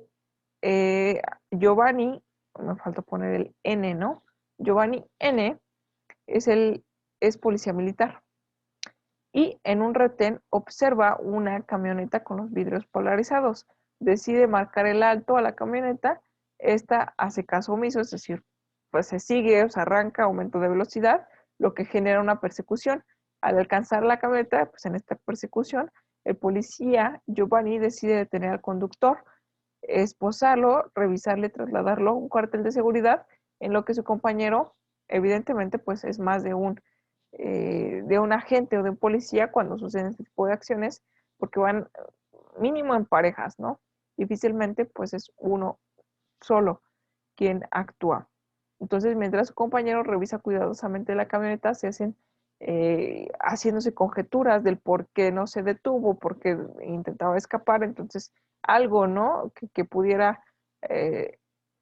Giovanni, me falta poner el N, ¿no? Giovanni N es policía militar y en un retén observa una camioneta con los vidrios polarizados. Decide marcar el alto a la camioneta, esta hace caso omiso, es decir, pues se sigue, o se arranca, aumento de velocidad, lo que genera una persecución. Al alcanzar la camioneta, pues en esta persecución, el policía Giovanni decide detener al conductor, esposarlo, revisarle, trasladarlo a un cuartel de seguridad, en lo que su compañero, evidentemente, pues es más de un agente o de un policía cuando suceden este tipo de acciones, porque van mínimo en parejas, ¿no? Difícilmente, pues es uno solo quien actúa. Entonces, mientras su compañero revisa cuidadosamente la camioneta, se hacen haciéndose conjeturas del por qué no se detuvo, por qué intentaba escapar, entonces algo, ¿no? Que pudiera, eh,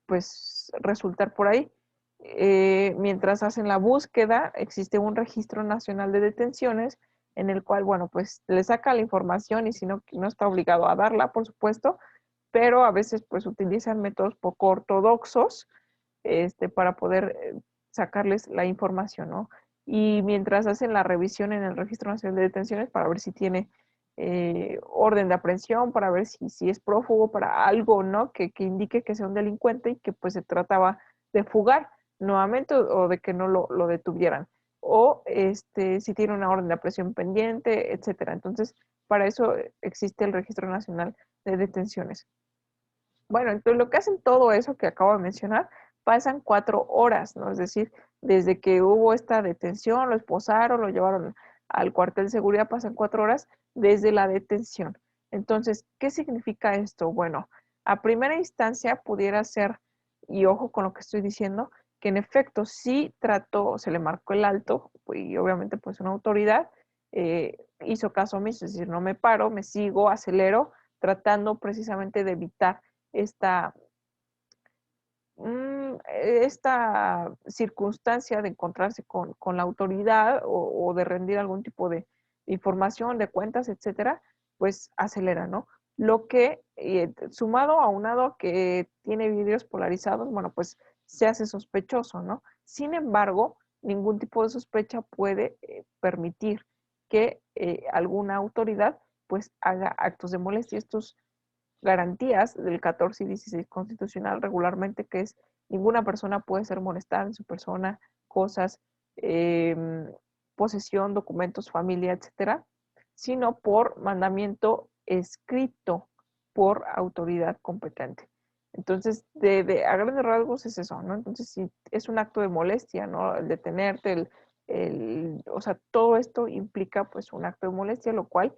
pues, resultar por ahí. Mientras hacen la búsqueda, existe un registro nacional de detenciones en el cual, bueno, pues le saca la información y si no, no está obligado a darla, por supuesto, pero a veces pues utilizan métodos poco ortodoxos para poder sacarles la información, ¿no? Y mientras hacen la revisión en el Registro Nacional de Detenciones para ver si tiene orden de aprehensión, para ver si es prófugo, para algo, ¿no? Que indique que sea un delincuente y que pues se trataba de fugar nuevamente o de que no lo detuvieran. O si tiene una orden de aprehensión pendiente, etcétera. Entonces, para eso existe el Registro Nacional de Detenciones. Bueno, entonces lo que hacen todo eso que acabo de mencionar, pasan 4 horas, ¿no? Es decir, desde que hubo esta detención, lo esposaron, lo llevaron al cuartel de seguridad, pasan 4 horas desde la detención. Entonces, ¿qué significa esto? Bueno, a primera instancia pudiera ser, y ojo con lo que estoy diciendo, que en efecto sí trató, se le marcó el alto, y obviamente pues una autoridad hizo caso omiso, es decir, no me paro, me sigo, acelero, tratando precisamente de evitar esta, esta circunstancia de encontrarse con la autoridad o de rendir algún tipo de información, de cuentas, etcétera, pues acelera, ¿no? Lo que, sumado aunado a que tiene vidrios polarizados, bueno, pues se hace sospechoso, ¿no? Sin embargo, ningún tipo de sospecha puede permitir que alguna autoridad pues haga actos de molestia. Estos garantías del 14 y 16 constitucional regularmente, que es ninguna persona puede ser molestada en su persona, cosas, eh, posesión, documentos, familia, etcétera, sino por mandamiento escrito por autoridad competente. Entonces, a grandes rasgos es eso, ¿no? Entonces, si es un acto de molestia, ¿no? El detenerte, o sea, todo esto implica pues un acto de molestia, lo cual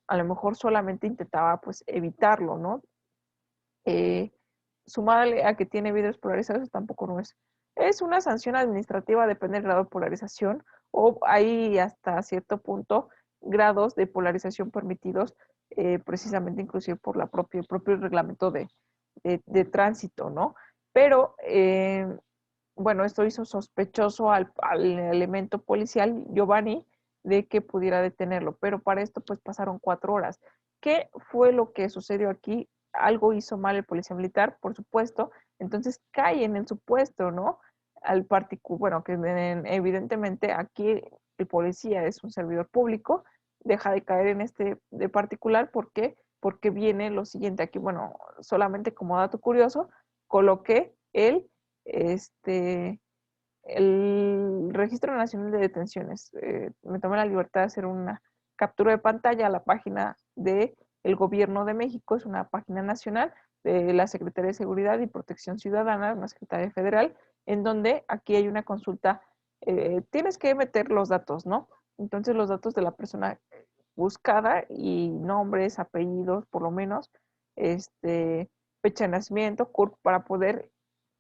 a lo mejor solamente intentaba pues evitarlo, ¿no? Eh, Sumarle a que tiene vidrios polarizados tampoco no es Es una sanción administrativa, depende del grado de polarización, o hay hasta cierto punto grados de polarización permitidos, precisamente inclusive por el propio reglamento de tránsito, ¿no? Pero, bueno, esto hizo sospechoso al elemento policial, Giovanni, de que pudiera detenerlo, pero para esto pues pasaron 4 horas. ¿Qué fue lo que sucedió aquí? Algo hizo mal el policía militar, por supuesto, entonces cae en el supuesto, ¿no? Bueno, que evidentemente aquí el policía es un servidor público, deja de caer en este de particular, ¿por qué? Porque viene lo siguiente aquí, bueno, solamente como dato curioso, coloqué este, el Registro Nacional de Detenciones. Me tomé la libertad de hacer una captura de pantalla a la página del Gobierno de México, es una página nacional de la Secretaría de Seguridad y Protección Ciudadana, una Secretaría Federal, en donde aquí hay una consulta, tienes que meter los datos, ¿no? Entonces los datos de la persona buscada y nombres, apellidos, por lo menos, fecha de nacimiento, CURP, para poder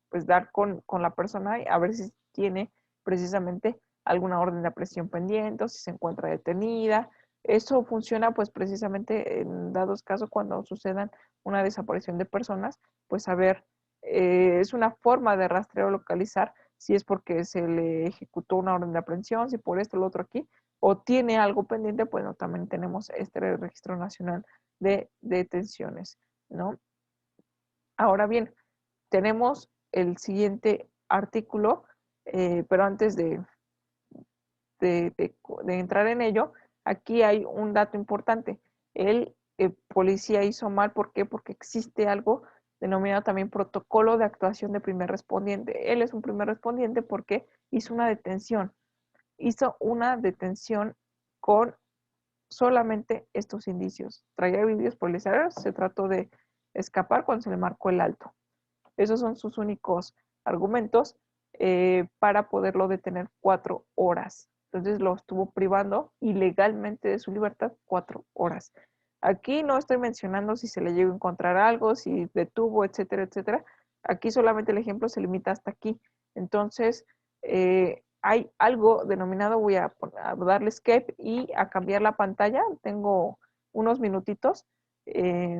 pues dar con la persona y a ver si tiene precisamente alguna orden de aprehensión pendiente o si se encuentra detenida. Eso funciona pues precisamente en dados casos cuando sucedan una desaparición de personas, pues a ver, es una forma de rastreo localizar si es porque se le ejecutó una orden de aprehensión, si por esto, lo otro aquí, o tiene algo pendiente, pues no, también tenemos este Registro Nacional de Detenciones, ¿no? Ahora bien, tenemos el siguiente artículo, pero antes de entrar en ello, aquí hay un dato importante. El policía hizo mal, ¿por qué? Porque existe algo denominado también protocolo de actuación de primer respondiente. Él es un primer respondiente porque hizo una detención con solamente estos indicios. Traía vídeos policiales, se trató de escapar cuando se le marcó el alto. Esos son sus únicos argumentos para poderlo detener 4 horas. Entonces lo estuvo privando ilegalmente de su libertad 4 horas. Aquí no estoy mencionando si se le llegó a encontrar algo, si detuvo, etcétera, etcétera. Aquí solamente el ejemplo se limita hasta aquí. Entonces, hay algo denominado, voy a darle escape y a cambiar la pantalla. Tengo unos minutitos. Eh,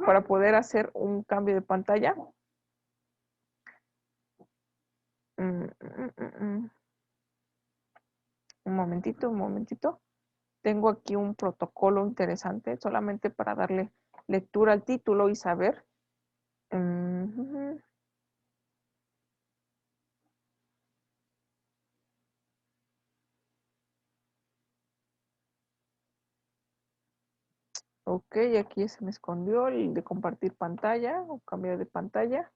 para poder hacer un cambio de pantalla. Un momentito, un momentito. Tengo aquí un protocolo interesante solamente para darle lectura al título y saber. Ok, aquí se me escondió el de compartir pantalla o cambiar de pantalla.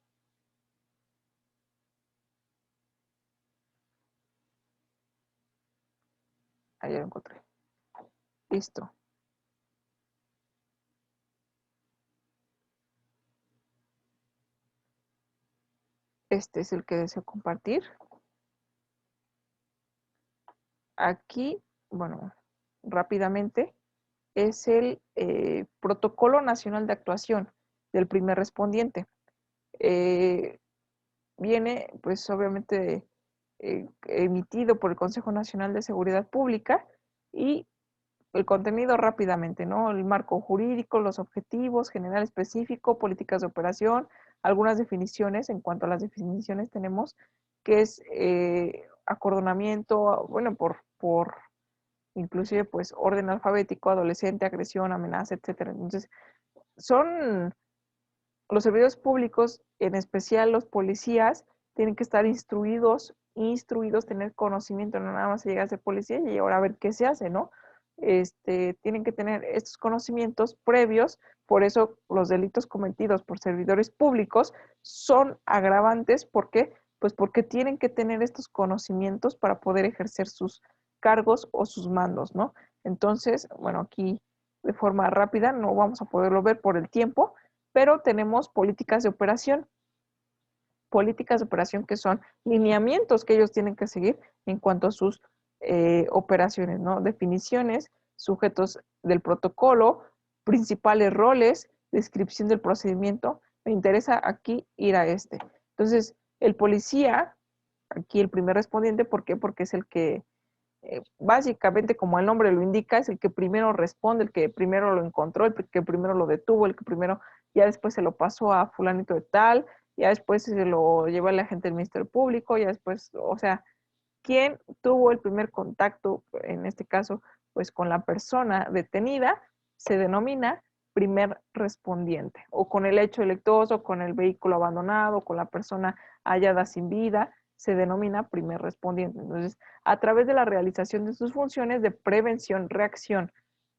Ahí lo encontré. Listo. Este es el que deseo compartir. Aquí, bueno, rápidamente, es el Protocolo Nacional de Actuación del primer respondiente. Viene, pues obviamente, emitido por el Consejo Nacional de Seguridad Pública y el contenido rápidamente, ¿no? El marco jurídico, los objetivos, general específico, políticas de operación, algunas definiciones. En cuanto a las definiciones tenemos que es acordonamiento, bueno, por inclusive pues orden alfabético, adolescente, agresión, amenaza, etcétera. Entonces, son los servidores públicos, en especial los policías, tienen que estar instruidos, tener conocimiento, no nada más llegar a ser policía y ahora a ver qué se hace, ¿no? Tienen que tener estos conocimientos previos, por eso los delitos cometidos por servidores públicos son agravantes, ¿por qué? Pues porque tienen que tener estos conocimientos para poder ejercer sus cargos o sus mandos, ¿no? Entonces, bueno, aquí de forma rápida no vamos a poderlo ver por el tiempo, pero tenemos políticas de operación que son lineamientos que ellos tienen que seguir en cuanto a sus operaciones, ¿no? Definiciones, sujetos del protocolo, principales roles, descripción del procedimiento. Me interesa aquí ir a este. Entonces, El policía, aquí el primer respondiente, ¿por qué? Porque es el que, básicamente, como el nombre lo indica, es el que primero responde, el que primero lo encontró, el que primero lo detuvo, el que primero, ya después se lo pasó a fulanito de tal, ya después se lo llevó al agente del Ministerio Público, ya después, o sea, ¿quién tuvo el primer contacto, en este caso, pues con la persona detenida, se denomina primer respondiente, o con el hecho delictuoso, con el vehículo abandonado, con la persona hallada sin vida, se denomina primer respondiente. Entonces, a través de la realización de sus funciones de prevención, reacción,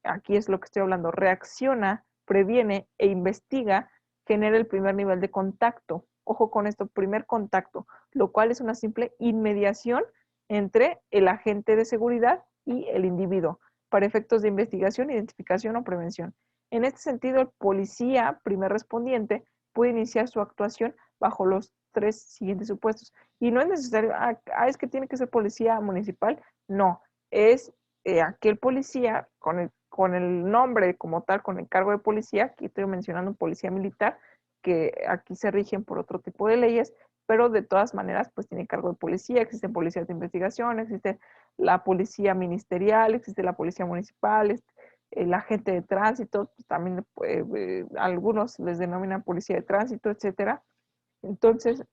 aquí es lo que estoy hablando, reacciona, previene e investiga, genera el primer nivel de contacto. Ojo con esto, primer contacto, lo cual es una simple inmediación entre el agente de seguridad y el individuo para efectos de investigación, identificación o prevención. En este sentido, el policía, primer respondiente, puede iniciar su actuación bajo los tres siguientes supuestos. Y no es necesario, es que tiene que ser policía municipal. No, es aquel policía con el nombre como tal, con el cargo de policía, aquí estoy mencionando un policía militar, que aquí se rigen por otro tipo de leyes, pero de todas maneras, pues tiene cargo de policía, existen policías de investigación, existe la policía ministerial, existe la policía municipal, el agente de tránsito, pues también algunos les denominan policía de tránsito, etcétera. Entonces,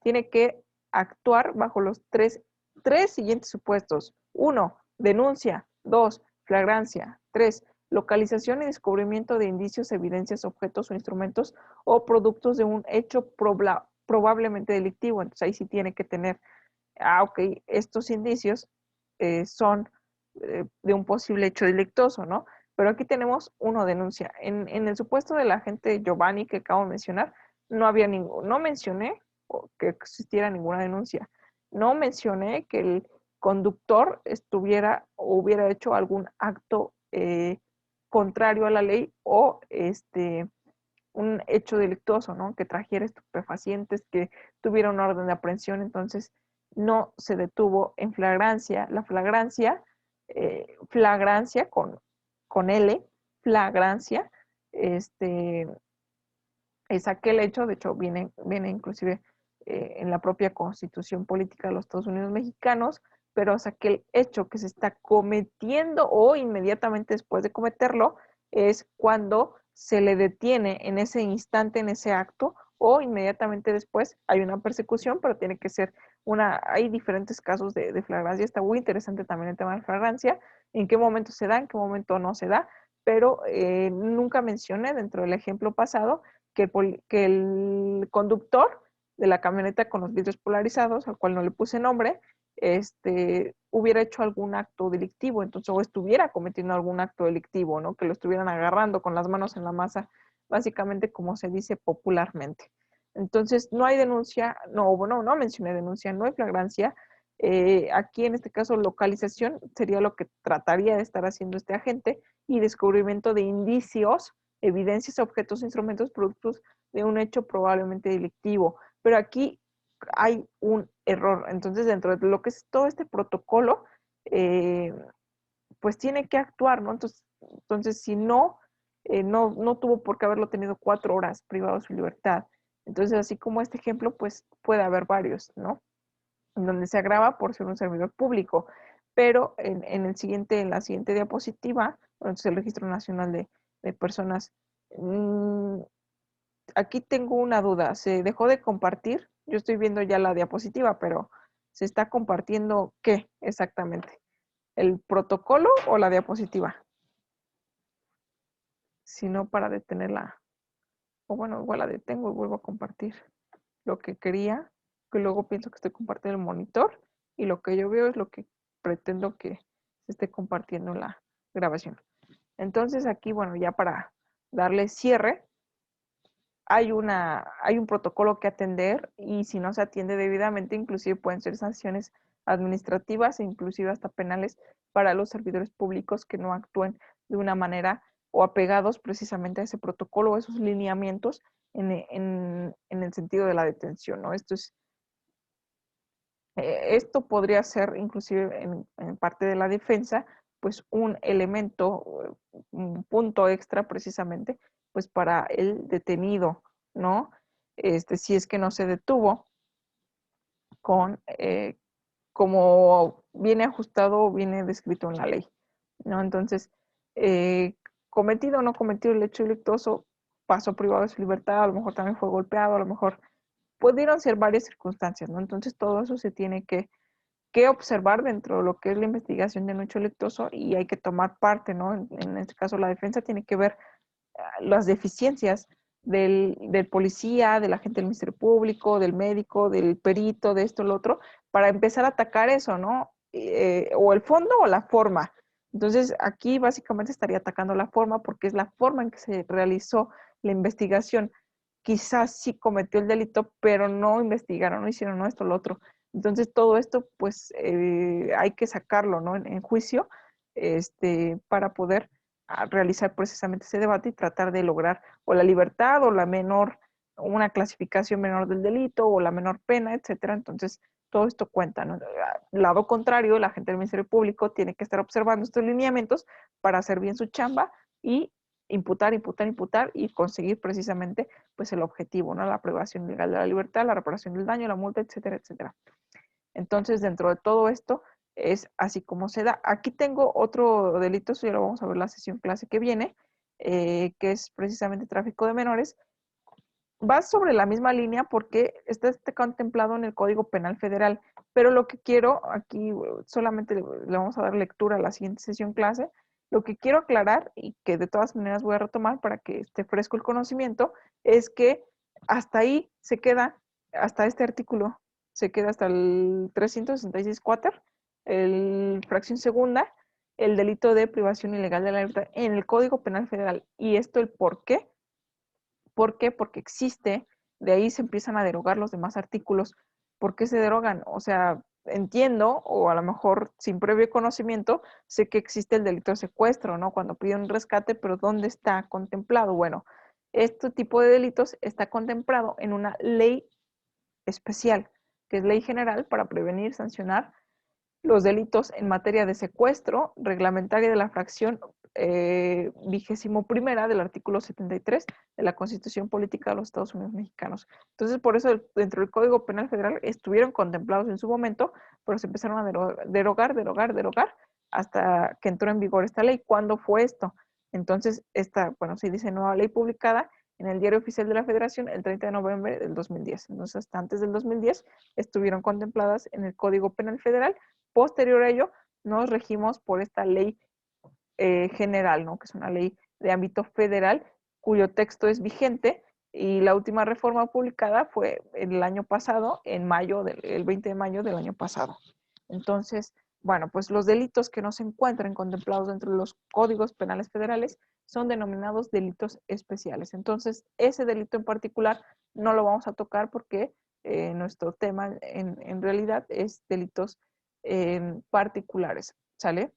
tiene que actuar bajo los tres siguientes supuestos. Uno, denuncia. Dos, flagrancia. Tres, localización y descubrimiento de indicios, evidencias, objetos o instrumentos o productos de un hecho probablemente delictivo. Entonces ahí sí tiene que tener, ok, estos indicios son de un posible hecho delictuoso, ¿no? Pero aquí tenemos uno, denuncia. En el supuesto del agente Giovanni que acabo de mencionar, no había no mencioné que existiera ninguna denuncia. No mencioné que el conductor estuviera o hubiera hecho algún acto contrario a la ley o un hecho delictuoso, ¿no? Que trajera estupefacientes, que tuviera una orden de aprehensión, entonces no se detuvo en flagrancia. La flagrancia, flagrancia con L, flagrancia, este, es aquel hecho, de hecho viene inclusive en la propia Constitución Política de los Estados Unidos Mexicanos, pero es aquel hecho que se está cometiendo o inmediatamente después de cometerlo, es cuando se le detiene en ese instante, en ese acto, o inmediatamente después hay una persecución, pero tiene que ser hay diferentes casos de flagrancia, está muy interesante también el tema de flagrancia, en qué momento se da, en qué momento no se da, pero nunca mencioné dentro del ejemplo pasado que el conductor de la camioneta con los vidrios polarizados, al cual no le puse nombre, hubiera hecho algún acto delictivo, entonces, o estuviera cometiendo algún acto delictivo, ¿no? Que lo estuvieran agarrando con las manos en la masa, básicamente como se dice popularmente. Entonces, no hay denuncia, no mencioné denuncia, no hay flagrancia. Aquí en este caso, localización sería lo que trataría de estar haciendo este agente y descubrimiento de indicios, evidencias, objetos, instrumentos, productos de un hecho probablemente delictivo. Pero aquí hay un error. Entonces, dentro de lo que es todo este protocolo, pues tiene que actuar, ¿no? Entonces si no tuvo por qué haberlo tenido 4 horas privado de su libertad. Entonces, así como este ejemplo, pues puede haber varios, ¿no? En donde se agrava por ser un servidor público. Pero en la siguiente diapositiva, entonces el Registro Nacional de Personas, aquí tengo una duda. ¿Se dejó de compartir? Yo estoy viendo ya la diapositiva, pero ¿se está compartiendo qué exactamente? ¿El protocolo o la diapositiva? Si no, para detenerla. O bueno, igual la detengo y vuelvo a compartir lo que quería, que luego pienso que estoy compartiendo el monitor y lo que yo veo es lo que pretendo que se esté compartiendo en la grabación. Entonces aquí, bueno, ya para darle cierre, hay un protocolo que atender y si no se atiende debidamente, inclusive pueden ser sanciones administrativas e inclusive hasta penales para los servidores públicos que no actúen de una manera o apegados precisamente a ese protocolo o esos lineamientos en el sentido de la detención, ¿no? Esto podría ser inclusive en parte de la defensa, pues un elemento, un punto extra precisamente, pues para el detenido, ¿no? si es que no se detuvo con como viene ajustado o viene descrito en la ley, ¿no? Entonces, cometido o no cometido el hecho delictuoso, pasó privado de su libertad, a lo mejor también fue golpeado, a lo mejor pudieron ser varias circunstancias, ¿no? Entonces, todo eso se tiene que observar dentro de lo que es la investigación de un hecho delictuoso y hay que tomar parte, ¿no? En este caso, la defensa tiene que ver las deficiencias del policía, del agente del Ministerio Público, del médico, del perito, de esto, lo otro, para empezar a atacar eso, ¿no? O el fondo o la forma. Entonces, aquí básicamente estaría atacando la forma porque es la forma en que se realizó la investigación. Quizás sí cometió el delito, pero no investigaron, no hicieron no esto, lo otro. Entonces, todo esto, pues, hay que sacarlo, ¿no? En juicio, para poder a realizar precisamente ese debate y tratar de lograr o la libertad o la menor, una clasificación menor del delito o la menor pena, etcétera. Entonces, todo esto cuenta, ¿no? Lado contrario, la gente del Ministerio Público tiene que estar observando estos lineamientos para hacer bien su chamba y imputar y conseguir precisamente pues el objetivo, ¿no? La privación legal de la libertad, la reparación del daño, la multa, etcétera, etcétera. Entonces, dentro de todo esto, es así como se da. Aquí tengo otro delito, eso ya lo vamos a ver la sesión clase que viene, que es precisamente tráfico de menores. Va sobre la misma línea porque está contemplado en el Código Penal Federal, pero lo que quiero, aquí solamente le vamos a dar lectura a la siguiente sesión clase, lo que quiero aclarar y que de todas maneras voy a retomar para que esté fresco el conocimiento, es que hasta ahí se queda, hasta este artículo, se queda hasta el 366 cuater, el fracción segunda, el delito de privación ilegal de la libertad en el Código Penal Federal. Y esto el por qué. ¿Por qué? Porque existe, de ahí se empiezan a derogar los demás artículos. ¿Por qué se derogan? O sea, entiendo, o a lo mejor sin previo conocimiento, sé que existe el delito de secuestro, ¿no? Cuando piden un rescate, pero ¿dónde está contemplado? Bueno, este tipo de delitos está contemplado en una ley especial, que es ley general para prevenir, sancionar los delitos en materia de secuestro, reglamentaria de la fracción 21ª del artículo 73 de la Constitución Política de los Estados Unidos Mexicanos. Entonces, por eso dentro del Código Penal Federal estuvieron contemplados en su momento, pero se empezaron a derogar, hasta que entró en vigor esta ley. ¿Cuándo fue esto? Entonces, se dice nueva ley publicada en el Diario Oficial de la Federación el 30 de noviembre del 2010. Entonces, hasta antes del 2010 estuvieron contempladas en el Código Penal Federal. Posterior a ello, nos regimos por esta ley general, ¿no? Que es una ley de ámbito federal cuyo texto es vigente y la última reforma publicada fue el año pasado, el 20 de mayo del año pasado. Entonces, bueno, pues los delitos que no se encuentran contemplados dentro de los códigos penales federales son denominados delitos especiales. Entonces, ese delito en particular no lo vamos a tocar porque nuestro tema en realidad es delitos particulares, ¿sale?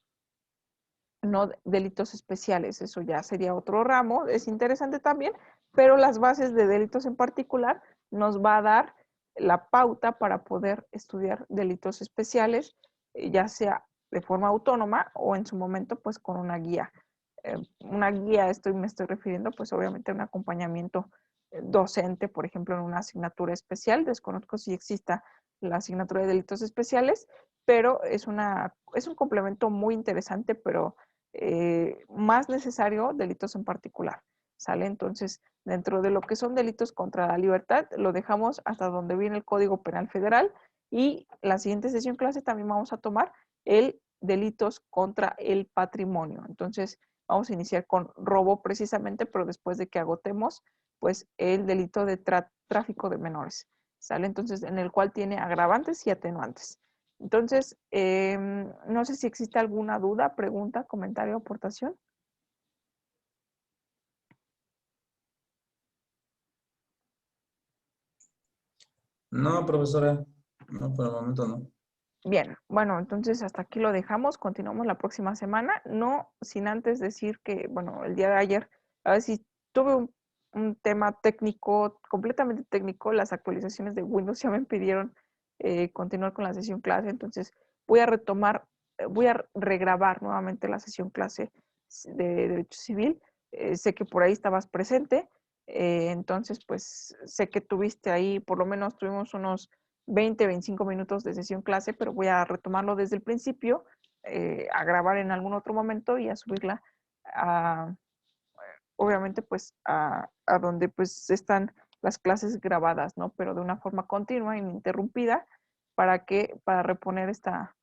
No delitos especiales, eso ya sería otro ramo, es interesante también, pero las bases de delitos en particular nos va a dar la pauta para poder estudiar delitos especiales, ya sea de forma autónoma o en su momento pues con una guía. Una guía, me estoy refiriendo pues obviamente a un acompañamiento docente, por ejemplo, en una asignatura especial, desconozco si exista la asignatura de delitos especiales, pero es un complemento muy interesante, pero más necesario delitos en particular, ¿sale? Entonces, dentro de lo que son delitos contra la libertad, lo dejamos hasta donde viene el Código Penal Federal y la siguiente sesión clase también vamos a tomar el delitos contra el patrimonio. Entonces, vamos a iniciar con robo precisamente, pero después de que agotemos, pues, el delito de tráfico de menores, ¿sale? Entonces, en el cual tiene agravantes y atenuantes. Entonces, no sé si existe alguna duda, pregunta, comentario, aportación. No, profesora, no, por el momento no. Bien, bueno, entonces hasta aquí lo dejamos, continuamos la próxima semana, no sin antes decir que, bueno, el día de ayer, a ver si tuve un tema técnico, completamente técnico, las actualizaciones de Windows ya me pidieron continuar con la sesión clase, entonces voy a retomar, voy a regrabar nuevamente la sesión clase de Derecho Civil, sé que por ahí estabas presente, Entonces, pues sé que tuviste ahí, por lo menos tuvimos unos 20, 25 minutos de sesión clase, pero voy a retomarlo desde el principio, a grabar en algún otro momento y a subirla a, obviamente, pues a donde pues están las clases grabadas, ¿no? Pero de una forma continua, ininterrumpida, para reponer esta,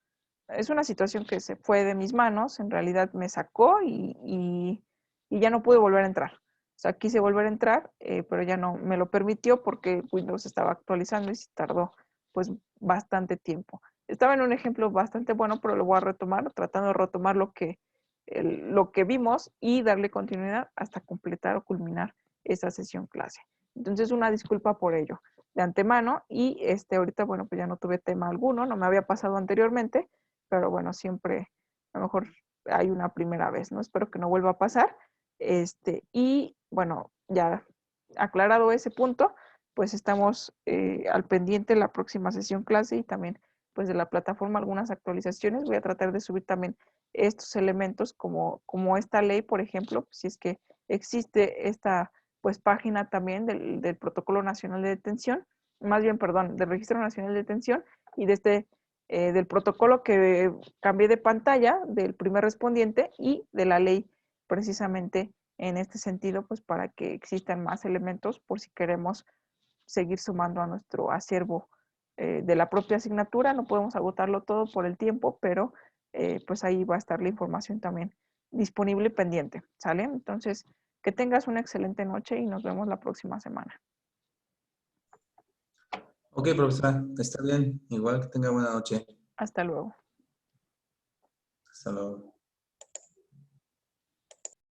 es una situación que se fue de mis manos, en realidad me sacó y ya no pude volver a entrar. O sea, quise volver a entrar, pero ya no me lo permitió porque Windows estaba actualizando y se tardó pues bastante tiempo. Estaba en un ejemplo bastante bueno, pero lo voy a retomar, tratando de retomar lo que vimos y darle continuidad hasta completar o culminar esa sesión clase. Entonces, una disculpa por ello de antemano y ahorita, bueno, pues ya no tuve tema alguno, no me había pasado anteriormente, pero bueno, siempre a lo mejor hay una primera vez, ¿no? Espero que no vuelva a pasar. Y bueno, ya aclarado ese punto, pues estamos al pendiente de la próxima sesión clase y también pues de la plataforma algunas actualizaciones. Voy a tratar de subir también estos elementos como esta ley, por ejemplo, si es que existe esta pues página también del Protocolo Nacional de Detención, más bien, perdón, del Registro Nacional de Detención y del protocolo que cambié de pantalla del primer respondiente y de la ley precisamente en este sentido, pues para que existan más elementos por si queremos seguir sumando a nuestro acervo de la propia asignatura. No podemos agotarlo todo por el tiempo, pero pues ahí va a estar la información también disponible y pendiente, ¿sale? Entonces, que tengas una excelente noche y nos vemos la próxima semana. Ok, profesora, está bien. Igual que tenga buena noche. Hasta luego. Hasta luego.